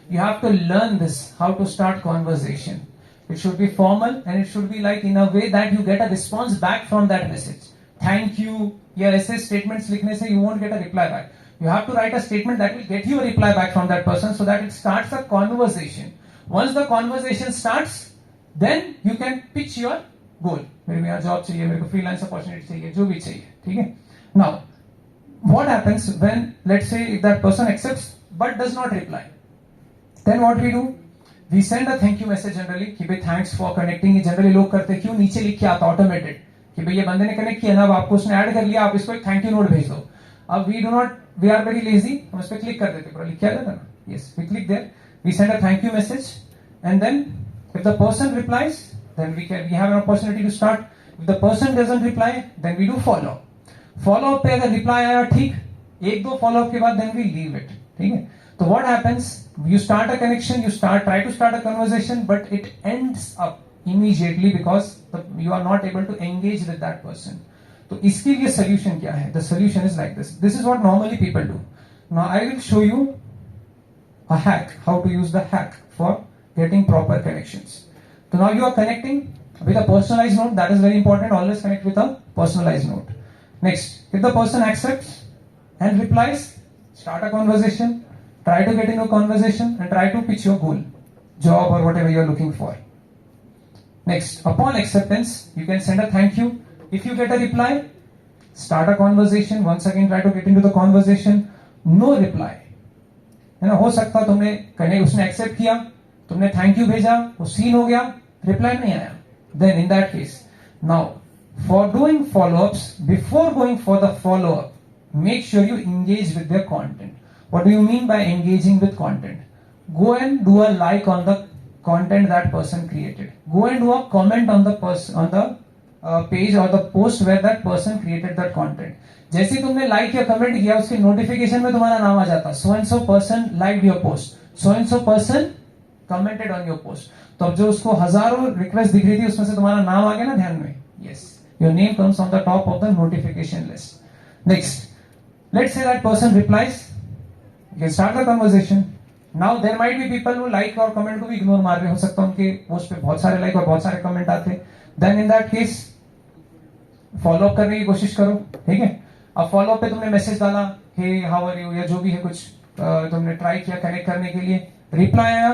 You have to learn this, how to start conversation. It should be formal and it should be like in a way that you get a response back from that message. Thank you. Your essay statements लिखने से you won't get a reply back. You have to write a statement that will get you a reply back from that person so that it starts a conversation. Once the conversation starts, then you can pitch your goal. मेरे को यहाँ job चाहिए, मेरे को freelance opportunity चाहिए, जो भी चाहिए, ठीक है? Now, what happens when, let's say, if that person accepts but does not reply? Then what we do? We send a thank you message generally कि भाई thanks for connecting. जनरली लोग करते क्यों नीचे लिख के आता ऑटोमेटेड कि भाई ये बंदे ने कनेक्ट किया ना, अब आपको उसने ऐड कर लिया, आप इसको एक थैंक यू नोट भेज दो. अब वी आर वेरी लेजी, हम इस पर क्लिक कर देते, पूरा लिख किया जाता ना. Yes, we click there, we send a thank you message, and then if the person replies, then we have an opportunity to start. If the person doesn't reply, then we do follow up. Follow up पे अगर reply आया ठीक, एक दो follow up के बाद then we leave it, ठीक है? तो what happens, you start a connection, try to start a conversation, but it ends up immediately because you are not able to engage with that person. तो इसके लिए solution क्या है? The solution is like this is what normally people do. Now I will show you a hack, how to use the hack for getting proper connections. So now you are connecting with a personalized note. That is very important. Always connect with a personalized note. Next, if the person accepts and replies, start a conversation. Try to get into a conversation and try to pitch your goal, job or whatever you are looking for. Next, upon acceptance, you can send a thank you. If you get a reply, start a conversation. Once again, try to get into the conversation. No reply, है ना, हो सकता तुमने कने उसने accept किया, तुमने thank you भेजा, वो सीन हो गया, रिप्लाई नहीं आया. Then in that case, now for doing follow ups, before going for the follow up, make sure you engage with their content. What do you mean by engaging with content? Go and do a like on the content that person created. Go and do a comment on the page or the post where that person created that content. जैसे तुमने like या comment किया, उसके notification में तुम्हारा नाम आ जाता, so and so person liked your post, so and so person commented on your post. तो अब जो उसको हजारों रिक्वेस्ट दिख रही थी, उसमें से तुम्हारा नाम आ गया ना ध्यान में. Yes, your name comes on the top of the notification list. Next, let's say that person replies, you can start the conversation. Now there might be people वो लाइक और कमेंट को भी इग्नोर मार रहे, हो सकता है उनके पोस्ट पे बहुत सारे लाइक और बहुत सारे कमेंट आते. Then in that case follow up करने की कोशिश करो. ठीक है, अब फॉलो अप पे तुमने मैसेज डाला, हे हाउ आर यू, या जो भी है कुछ तुमने ट्राई किया कनेक्ट करने के लिए. रिप्लाई आया,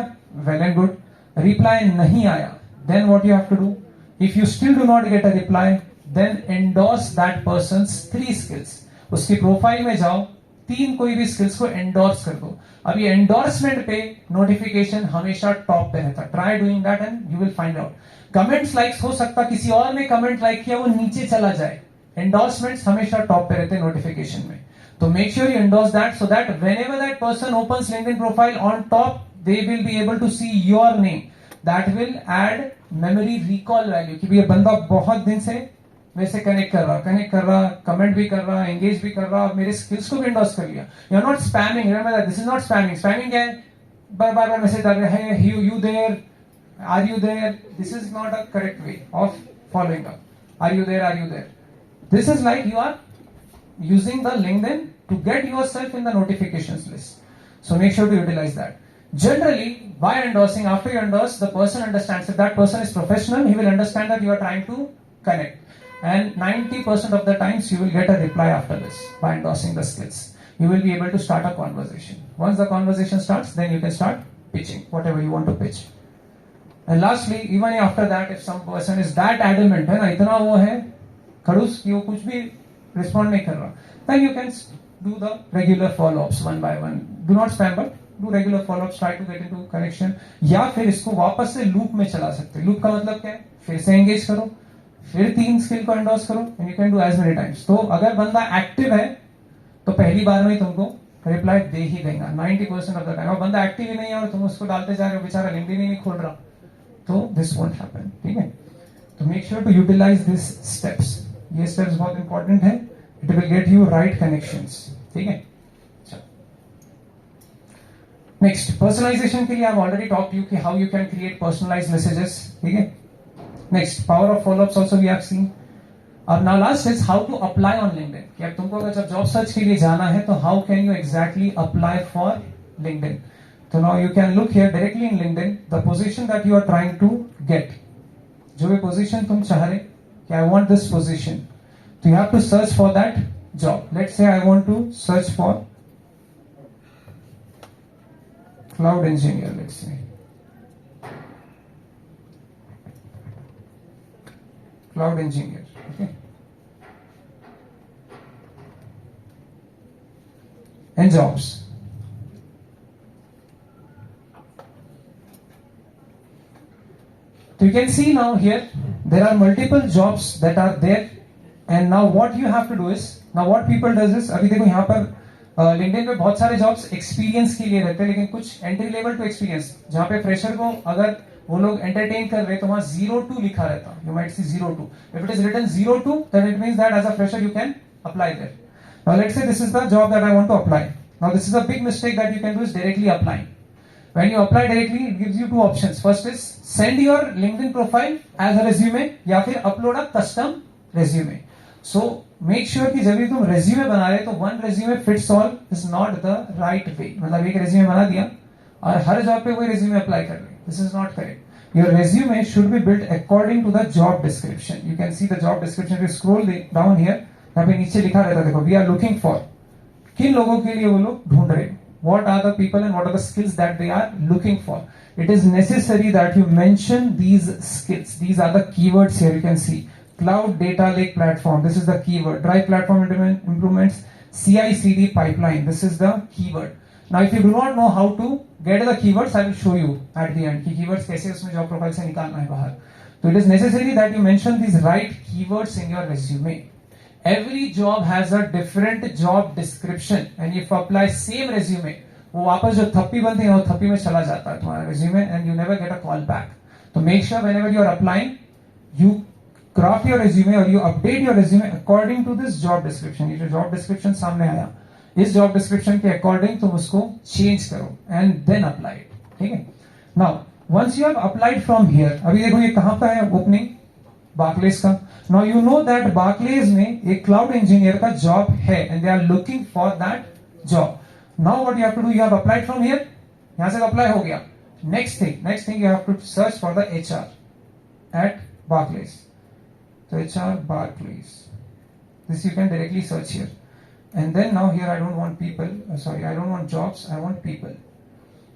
वेल एंड गुड. रिप्लाई नहीं आया, then what you have to do? If you still do not get a reply, then endorse that person's 3 skills. उसकी प्रोफाइल में जाओ, 3 कोई भी स्किल्स को एंडोर्स कर दो. अब ये एंडोर्समेंट पे नोटिफिकेशन हमेशा टॉप पे रहता. Try doing that and you will find out. Comments likes हो सकता किसी और ने कमेंट लाइक किया, वो नीचे चला जाए. एंडोर्समेंट्स हमेशा टॉप पे रहते हैं नोटिफिकेशन में. तो make sure you endorse that, so that whenever that person opens LinkedIn profile on top, they will be able to see your name. That will add memory recall value कि ये बंदा बहुत दिन से मेरे से कनेक्ट कर रहा, कमेंट भी कर रहा, एंगेज भी कर रहा, मेरे स्किल्स को भी एंडोर्स कर लिया. You are not spamming, remember that this is not spamming. Spamming क्या है? बार बार मैसेज डाल रहे हैं, you there, are you there. This is not a correct way of following up. Are you there, are you there. This is like you are using the LinkedIn to get yourself in the notifications list. So make sure to utilize that. Generally, by endorsing, after you endorse, the person understands. If that person is professional, he will understand that you are trying to connect. And 90% of the times, you will get a reply after this by endorsing the skills. You will be able to start a conversation. Once the conversation starts, then you can start pitching whatever you want to pitch. And lastly, even after that, if some person is that adamant, है ना, इतना वो है खड़ूस कि वो कुछ भी रिस्पॉन्ड नहीं कर रहा, then you can do the regular follow-ups one by one. Do not spam, but do regular follow-ups. Try to get into connection. या फिर इसको वापस से लूप में चला सकते हैं. लूप का मतलब क्या है? फिर से एंगेज करो, फिर 3 स्किल को एंडोर्स करो, and you can do as many times. तो अगर बंदा एक्टिव है तो पहली बार में ही तुमको रिप्लाई दे ही देगा 90% ऑफ द टाइम. और बंदा एक्टिव ही नहीं है और तुम उसको डालते जा रहे हो, बेचारा लिंक्डइन ही नहीं खोल रहा, तो दिस वोंट हैपन. ठीक है, तो make sure to utilize this steps. ये स्टेप्स बहुत इंपॉर्टेंट है. It will get you right connections. ठीक है, नेक्स्ट, पर्सनलाइजेशन के लिए आई ऑलरेडी टॉक यू कि how you can create personalized messages. ठीक है, next, power of followups also we have seen. अब now last is how to apply on LinkedIn. कि अब तुमको अगर जब जॉब सर्च के लिए जाना है तो how can you exactly apply for LinkedIn. तो now you can look here directly in LinkedIn the position that you are trying to get. जो भी पोजीशन तुम चाह रहे कि I want this position, so you have to search for that job. Let's say I want to search for cloud engineer. Let's say cloud engineer. Okay, and jobs. So you can see now here there are multiple jobs that are there, and now what you have to do is, now what people does is, अभी देखो यहाँ पर LinkedIn पे बहुत सारे jobs experience के लिए रहते हैं, लेकिन कुछ एंट्री लेवल टू एक्सपीरियंस, जहाँ पे फ्रेशर को अगर वो लोग एंटरटेन कर रहे तो वहाँ 02 लिखा रहता. You might see 02. If it is written 02, then it means that as a fresher you can apply there. Now let's say this is the job that I want to apply. Now this is a big mistake that you can do is directly applying. When you apply directly, it gives you 2 options. First is send your LinkedIn profile as a resume, या फिर upload a custom resume. So make sure कि जब भी तुम resume बना रहे तो one resume fits all is not the right way. मतलब एक रेज्यूमे बना दिया और हर जॉब पे वही रेज्यूमे अप्लाई कर रहे, this is not correct. Your resume should be built according to the job description. You can see the job description. If you scroll down here, यहाँ पे नीचे लिखा रहता है, देखो, we are looking for, किन लोगों के लिए वो लोग ढूंढ रहे, what are the people and what are the skills that they are looking for. It is necessary that you mention these skills. These are the keywords here. You can see cloud data lake platform, this is the keyword. Drive platform improvements, CI/CD pipeline, this is the keyword. Now if you do not know how to get the keywords, I will show you at the end कि keywords कैसे उसमें job profile से निकालना है बाहर. So it is necessary that you mention these right keywords in your resume. Every job has a different job description and if you apply same resume, वो वापस जो थप्पी बनती है वो थप्पी में चला जाता है तुम्हारा resume and you never get a call back. So make sure whenever you are applying, you craft your resume or you update your resume according to this job description. ये जो job description सामने आया, इस job description के according तुम उसको change करो and then apply. ठीक है. Now once you have applied from here, अभी देखो ये कहां का है ओपनिंग, बार्कलेज का. Now you know that Barclays में एक क्लाउड इंजीनियर का जॉब है and they are looking for that job. Now what you have to do, you have applied from here, यहां से अप्लाई हो गया. Next thing you have to search for the HR at Barclays. तो HR Barclays, this you can directly search here. And then now here I don't want people, I don't want jobs, I want people.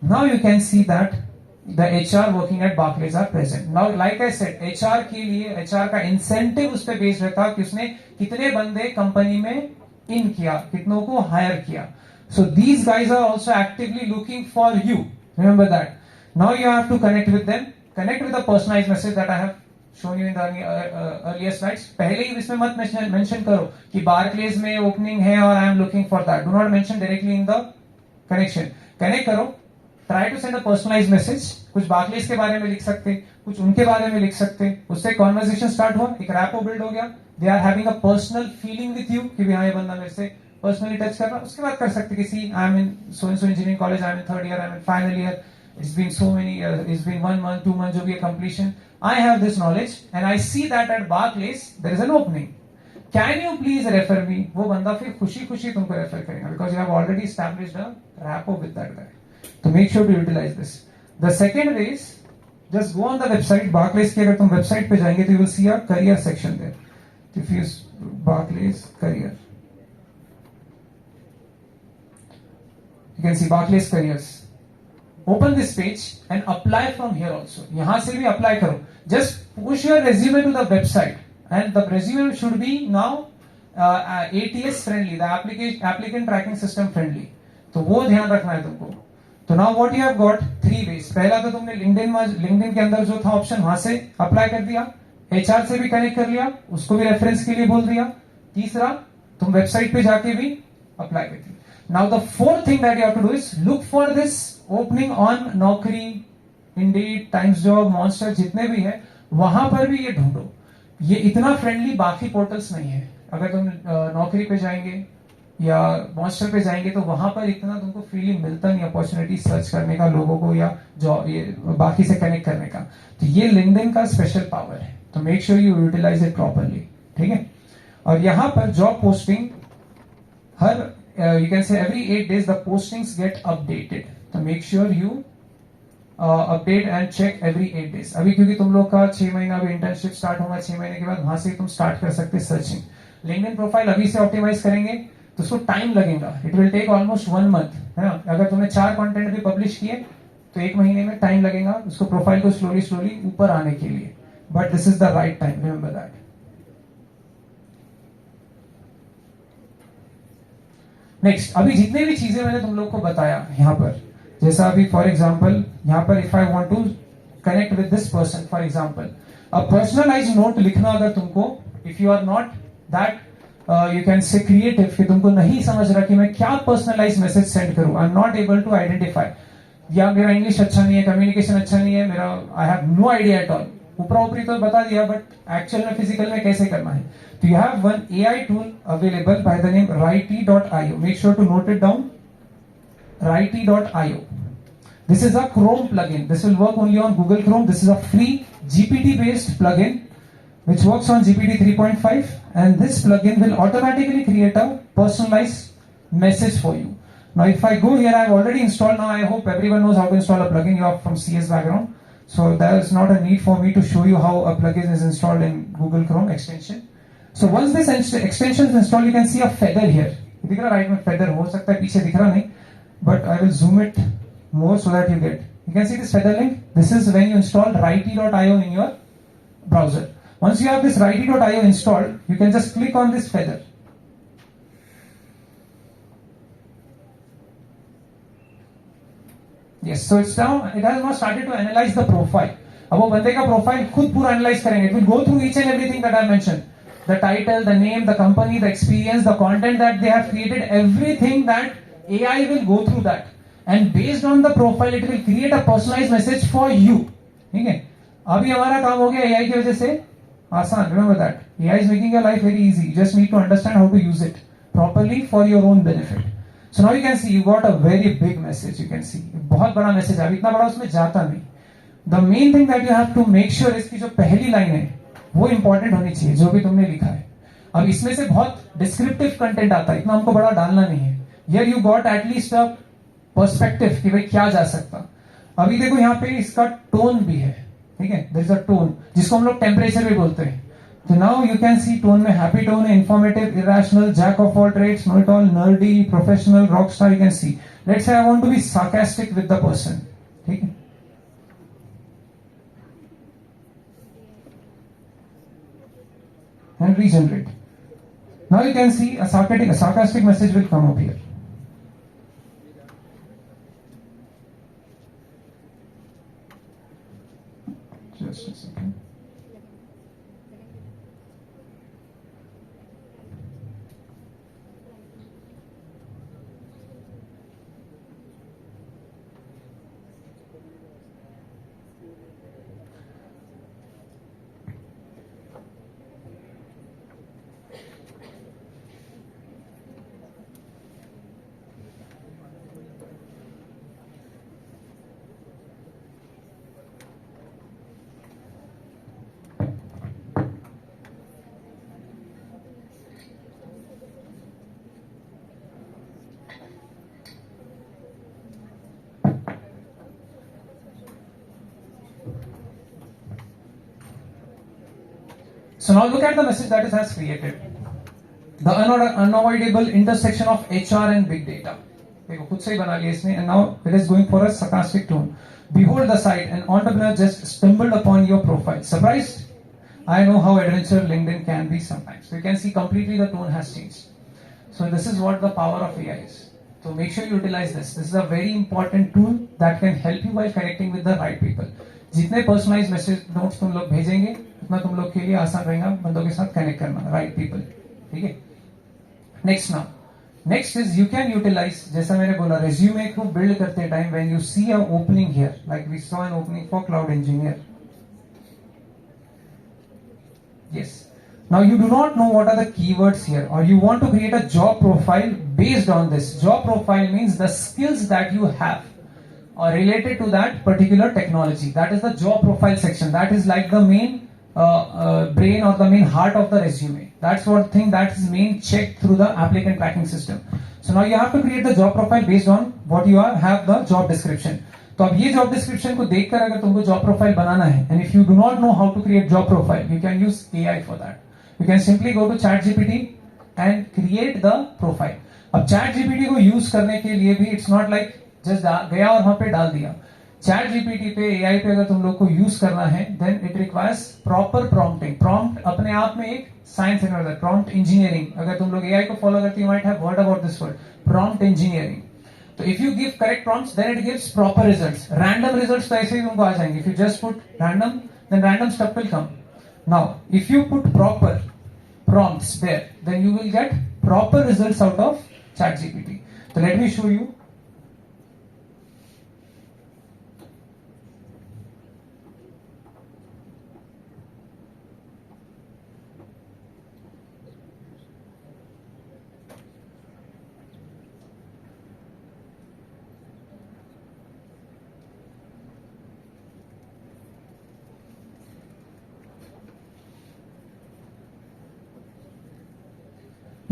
Now you can see that the HR working at Barclays are present. Now like I said, HR के लिए HR का incentive उस पे based रहता कि उसने कितने बंदे कंपनी में इन किया, कितनों को हायर किया. So these guys are also actively looking for you. Remember that. Now you have to connect with them. Connect with the personalized message that I have shown you in the earlier slides. पहले ही इसमें मत mention करो कि Barclays में opening है और I am looking for that. Do not mention directly in the connection. Connect करो, try to send a personalized message. कुछ बार्कलेज के बारे में लिख सकते, कुछ उनके बारे में लिख सकते. उससे कॉन्वर्सेशन स्टार्ट हुआ, एक रैपो बिल्ड हो गया. They are having a personal feeling with you कि हाँ ये बंदा मेरे से पर्सनली टच कर रहा. उसके बाद कर सकते किसी, I am in so engineering college, I am in third year, I am in final year, it's been so many years, it's been 1 month, 2 months, जो भी है completion. I have this knowledge and I see that at Barclays there is an opening. Can you please refer me? वो बंदा फिर खुशी तुमको refer करेगा because you have already established a rapport with that guy. So make sure to utilize this. The second way is just go on the website. Barclays की अगर तुम website पे जाएंगे तो you will see a career section there. If you use Barclays career, you can see Barclays careers. Open this page and apply from here also. यहाँ से भी apply करो. Just push your resume to the website and the resume should be now ATS friendly, the applicant tracking system friendly. तो वो ध्यान रखना है तुमको. तो now what you have got 3 ways. पहला तो तुमने LinkedIn के अंदर जो था ऑप्शन वहां से अप्लाई कर दिया, HR से भी कनेक्ट कर लिया, उसको भी रेफरेंस के लिए बोल दिया. तीसरा तुम वेबसाइट पे जाके भी अप्लाई कर दिया. Now the fourth thing that you have to do is look for this opening on Naukri, Indeed, Times Job, Monster, जितने भी है वहां पर भी ये ढूंढो. ये इतना फ्रेंडली बाकी पोर्टल्स नहीं है. अगर तुम नौकरी पे जाएंगे या मॉन्स्टर पे जाएंगे तो वहां पर इतना तुमको फ्रीली मिलता नहीं अपॉर्चुनिटी सर्च करने का लोगों को या जॉब ये बाकी से कनेक्ट करने का. तो ये लिंक्डइन का स्पेशल पावर है. तो make sure you utilize it properly. ठीक है. और यहाँ पर जॉब पोस्टिंग हर you can say every 8 days the postings get updated. So make sure you update and check every 8 days. अभी क्योंकि तुम लोग का 6 महीना अभी इंटर्नशिप स्टार्ट होगा, 6 महीने के बाद वहां से तुम स्टार्ट कर सकते सर्चिंग. लिंक्डइन प्रोफाइल अभी से ऑप्टिमाइज करेंगे तो उसको टाइम लगेगा. It will take almost 1 month है ना. अगर तुमने 4 कंटेंट भी पब्लिश किए तो 1 महीने में टाइम लगेगा उसको प्रोफाइल को स्लोली ऊपर आने के लिए. But this is the right time, remember that. Next, अभी जितने भी चीजें मैंने तुम लोग को बताया यहाँ पर, जैसा अभी फॉर एग्जांपल यहाँ पर if I want to connect with this person for example, a personalized note लिखना अगर तुमको, if you are not that you can say creative कि तुमको नहीं समझ रहा कि मैं क्या पर्सनलाइज मैसेज सेंड करूं, I am not able to identify, या मेरा इंग्लिश अच्छा नहीं है, कम्युनिकेशन अच्छा नहीं है मेरा, I have no idea at all. ऊपरी तो बता दिया बट एक्चुअल में फिजिकल में कैसे करना है. तो you have one AI tool available by the name Writey.io. Make sure to note it down. Writey.io. This is a Chrome plugin. This will work only on Google Chrome. This is a free GPT based plugin which works on GPT 3.5 and this plugin will automatically create a personalized message for you. Now if I go here, I've already installed. Now I hope everyone knows how to install a plugin. You are from CS background, so there is not a need for me to show you how a plugin is installed in Google Chrome extension. So once this extension is installed, you can see a feather here. दिख रहा right में feather, हो सकता है पीछे दिख रहा नहीं, but I will zoom it more so that you get. You can see this feather link. This is when you install Righty.io in your browser. Once you have this Righty.io installed, you can just click on this feather. Yes, so it's now, it has now started to analyze the profile. अब वो बंदे का profile खुद पूरा analyse करेंगे. It will go through each and everything that I mentioned. The title, the name, the company, the experience, the content that they have created, everything that AI will go through that. And based on the profile, it will create a personalized message for you. ठीक है? अभी हमारा काम हो गया AI की वजह से आसान. Remember that. AI is making your life very easy. You just need to understand how to use it properly for your own benefit. So now you can see you got a very big message. You can see बहुत बड़ा message है. इतना बड़ा उसमें जाता नहीं. The main thing that you have to make sure इसकी जो पहली लाइन है वो इंपॉर्टेंट होनी चाहिए, जो भी तुमने लिखा है. अब इसमें से बहुत डिस्क्रिप्टिव कंटेंट आता है, इतना हमको बड़ा डालना नहीं है. Here you got at least a perspective कि भाई क्या जा सकता. अभी देखो यहाँ पे इसका टोन भी है, ठीक है. There is a tone जिसको हम लोग टेम्परेचर भी बोलते हैं. So now you can see tone में happy tone है, informative, irrational, jack of all trades, know it all, nerdy, professional, rock star. You can see. Let's say I want to be sarcastic with the person, ठीक है. And regenerate. Now you can see a sarcastic message will come up here. Just a second. So now look at the message that it has created. The unavoidable intersection of HR and big data. देखो खुद से ही बना लिया इसने. And now it is going for a sarcastic tone. Behold the site, an entrepreneur just stumbled upon your profile. Surprised? I know how adventure LinkedIn can be sometimes. So you can see completely the tone has changed. So this is what the power of AI is. So make sure you utilize this. This is a very important tool that can help you while connecting with the right people. जितने personalise message notes तुम लोग भेजेंगे उतना तुम लोग के लिए आसान रहेगा बंदों के साथ कनेक्ट करना, राइट पीपल. ठीक है. Next now, next is you can utilize, जैसा मैंने बोला, रेज्यूमे को बिल्ड करते time when you see a opening here, like we saw an opening for cloud engineer. Yes. Now you do not know what are the keywords here, or you want to create a job profile based on this. Job profile means the skills that you have or related to that particular technology. That is the job profile section. That is like the main brain or the main heart of the resume. That's what thing that is main checked through the applicant tracking system. So now you have to create the job profile based on what you have the job description. तो अब ये job description को देखकर अगर तुमको job profile बनाना है, and if you do not know how to create job profile, you can use AI for that. You can simply go to ChatGPT and create the profile. अब ChatGPT को use करने के लिए भी it's not like just गया और वहां पे डाल दिया. चैट जीपीटी पे, एआई पे अगर तुम लोग को यूज करना है, then it requires proper prompting. Prompt अपने आप में एक साइंस है. प्रॉम्प्ट इंजीनियरिंग, अगर तुम लोग एआई को फॉलो करते हो, might have heard about this word, prompt engineering. तो if you give correct prompts, then it gives proper results. Random results तो ऐसे ही तुमको आ जाएंगे. If you just put random, then random stuff will come. Now, if you put proper prompts there, then you will get proper results out of ChatGPT. So let me show you.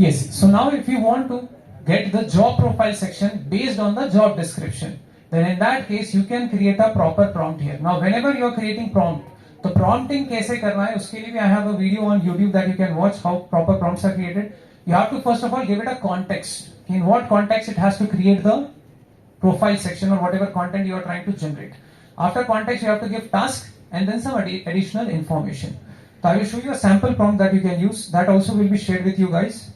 Yes. So now if you want to get the job profile section based on the job description, then in that case you can create a proper prompt here. Now whenever you are creating prompt, तो prompting कैसे करना है उसके लिए भी I have a video on YouTube that you can watch how proper prompts are created. You have to first of all give it a context. In what context it has to create the profile section or whatever content you are trying to generate. After context you have to give task and then some additional information. So I will show you a sample prompt that you can use. That also will be shared with you guys.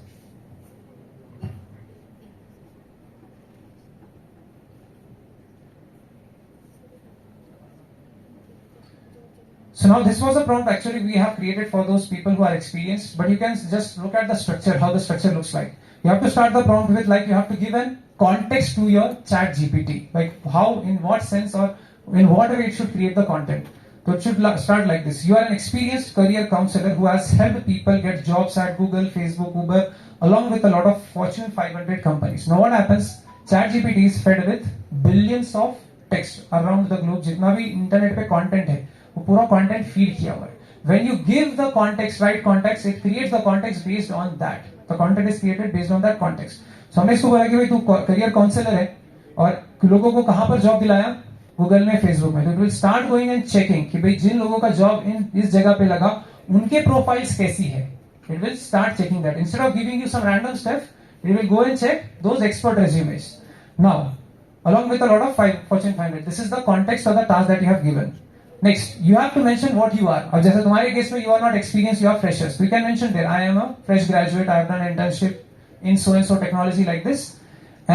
So now this was a prompt actually we have created for those people who are experienced, but you can just look at the structure, how the structure looks like. You have to start the prompt with like you have to give an context to your chat GPT, like how, in what sense or in what way it should create the content. So it should start like this. You are an experienced career counselor who has helped people get jobs at Google, Facebook, Uber, along with a lot of Fortune 500 companies. Now what happens? ChatGPT is fed with billions of text around the globe. जितना भी internet पे content है वो पूरा content feed किया हुआ है. When you give the context, right context, it creates the context based on that. The content is created based on that context. So हमने इसको बोला कि भाई तू करियर काउंसलर है और लोगों को कहां पर जॉब दिलाया, गूगल में, फेसबुक में. तो it will start going and checking कि भाई जिन लोगों का जॉब इस जगह पे लगा उनके प्रोफाइल्स कैसी है. It will start checking that instead of giving you some random stuff. It will go and check those expert resumes. Now along with a lot of Fortune 500, this is the context of the task that you have given. Next, you have to mention what you are. अब जैसे तुम्हारे case में you are not experienced, you are freshers. We can mention there, I am a fresh graduate, I have done internship in so and so technology like this.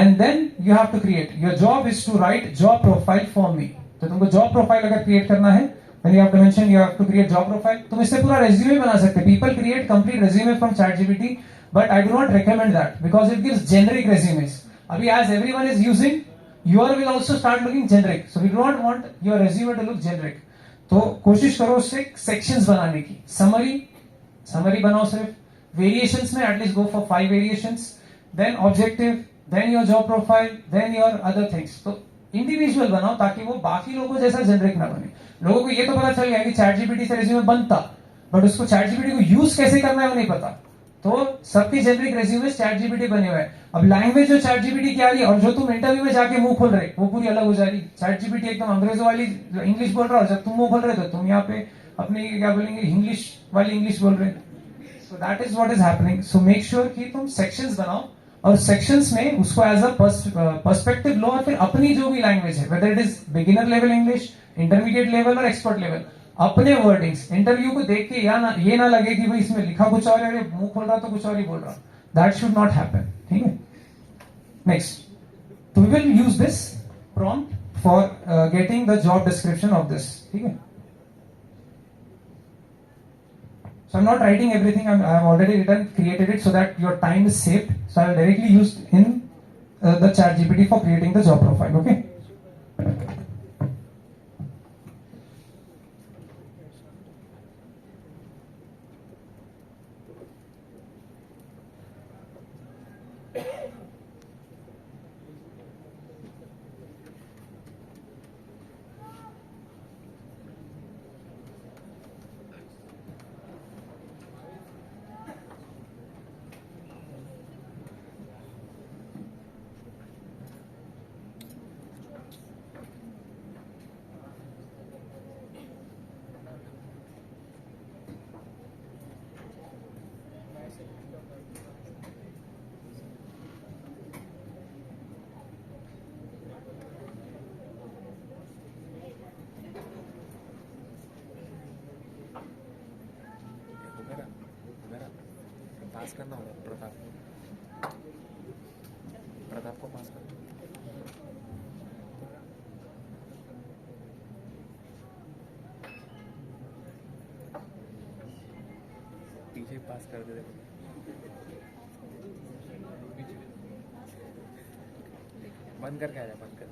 And then you have to create. Your job is to write job profile for me. तो तुमको job profile अगर create करना है, then you have to mention you have to create job profile. तुम इससे पूरा resume बना सकते. People create complete resume from ChatGPT, but I do not recommend that because it gives generic resumes. अभी as everyone is using, your will also start looking generic. So we do not want your resume to look generic. तो कोशिश करो उससे sections बनाने की. Summary बनाओ सिर्फ. Variations में at least go for 5 variations. Then objective, then your job profile, then your other things. तो इंडिविजुअल बनाओ ताकि वो बाकी लोगों जैसा जेनरिक ना बने. लोगों को ये तो पता चल गया कि चैटजीपीटी से रेज्यूमे बनता, बट उसको चैटजीपीटी को यूज कैसे करना है वो नहीं पता. तो सबके जेनरिक रेज्यूमे चैटजीपीटी बने हुए हैं. अब लैंग्वेज जो चैटजीपीटी की आ रही है और जो तुम इंटरव्यू में जाके मुंह खोल रहे वो पूरी अलग हो जा रही. चैटजीपीटी एकदम अंग्रेजों वाली इंग्लिश बोल रहा है और जब तुम मुंह खोल रहे तो तुम यहाँ पे अपनी क्या बोलेंगे इंग्लिश वाली इंग्लिश बोल रहे. So that is what is happening. So make sure कि तुम सेक्शंस बनाओ और सेक्शंस में उसको एज अ पर्सपेक्टिव लो और फिर अपनी जो भी लैंग्वेज है, whether it is beginner level English, intermediate level और एक्सपर्ट लेवल, अपने वर्डिंग्स. इंटरव्यू को देख के ये ना लगे कि भाई इसमें लिखा कुछ और है, मुंह खोल रहा तो कुछ और ही बोल रहा. That should not happen. ठीक है. नेक्स्ट, तो we will use this prompt for getting the job description of this. ठीक है. So I'm not writing everything. I have already created it so that your time is saved. So I will directly use in the ChatGPT for creating the job profile. Okay. पास करना होगा प्रताप को पास करना. पीछे पास कर दे. बंद करके आ जा, बंद कर.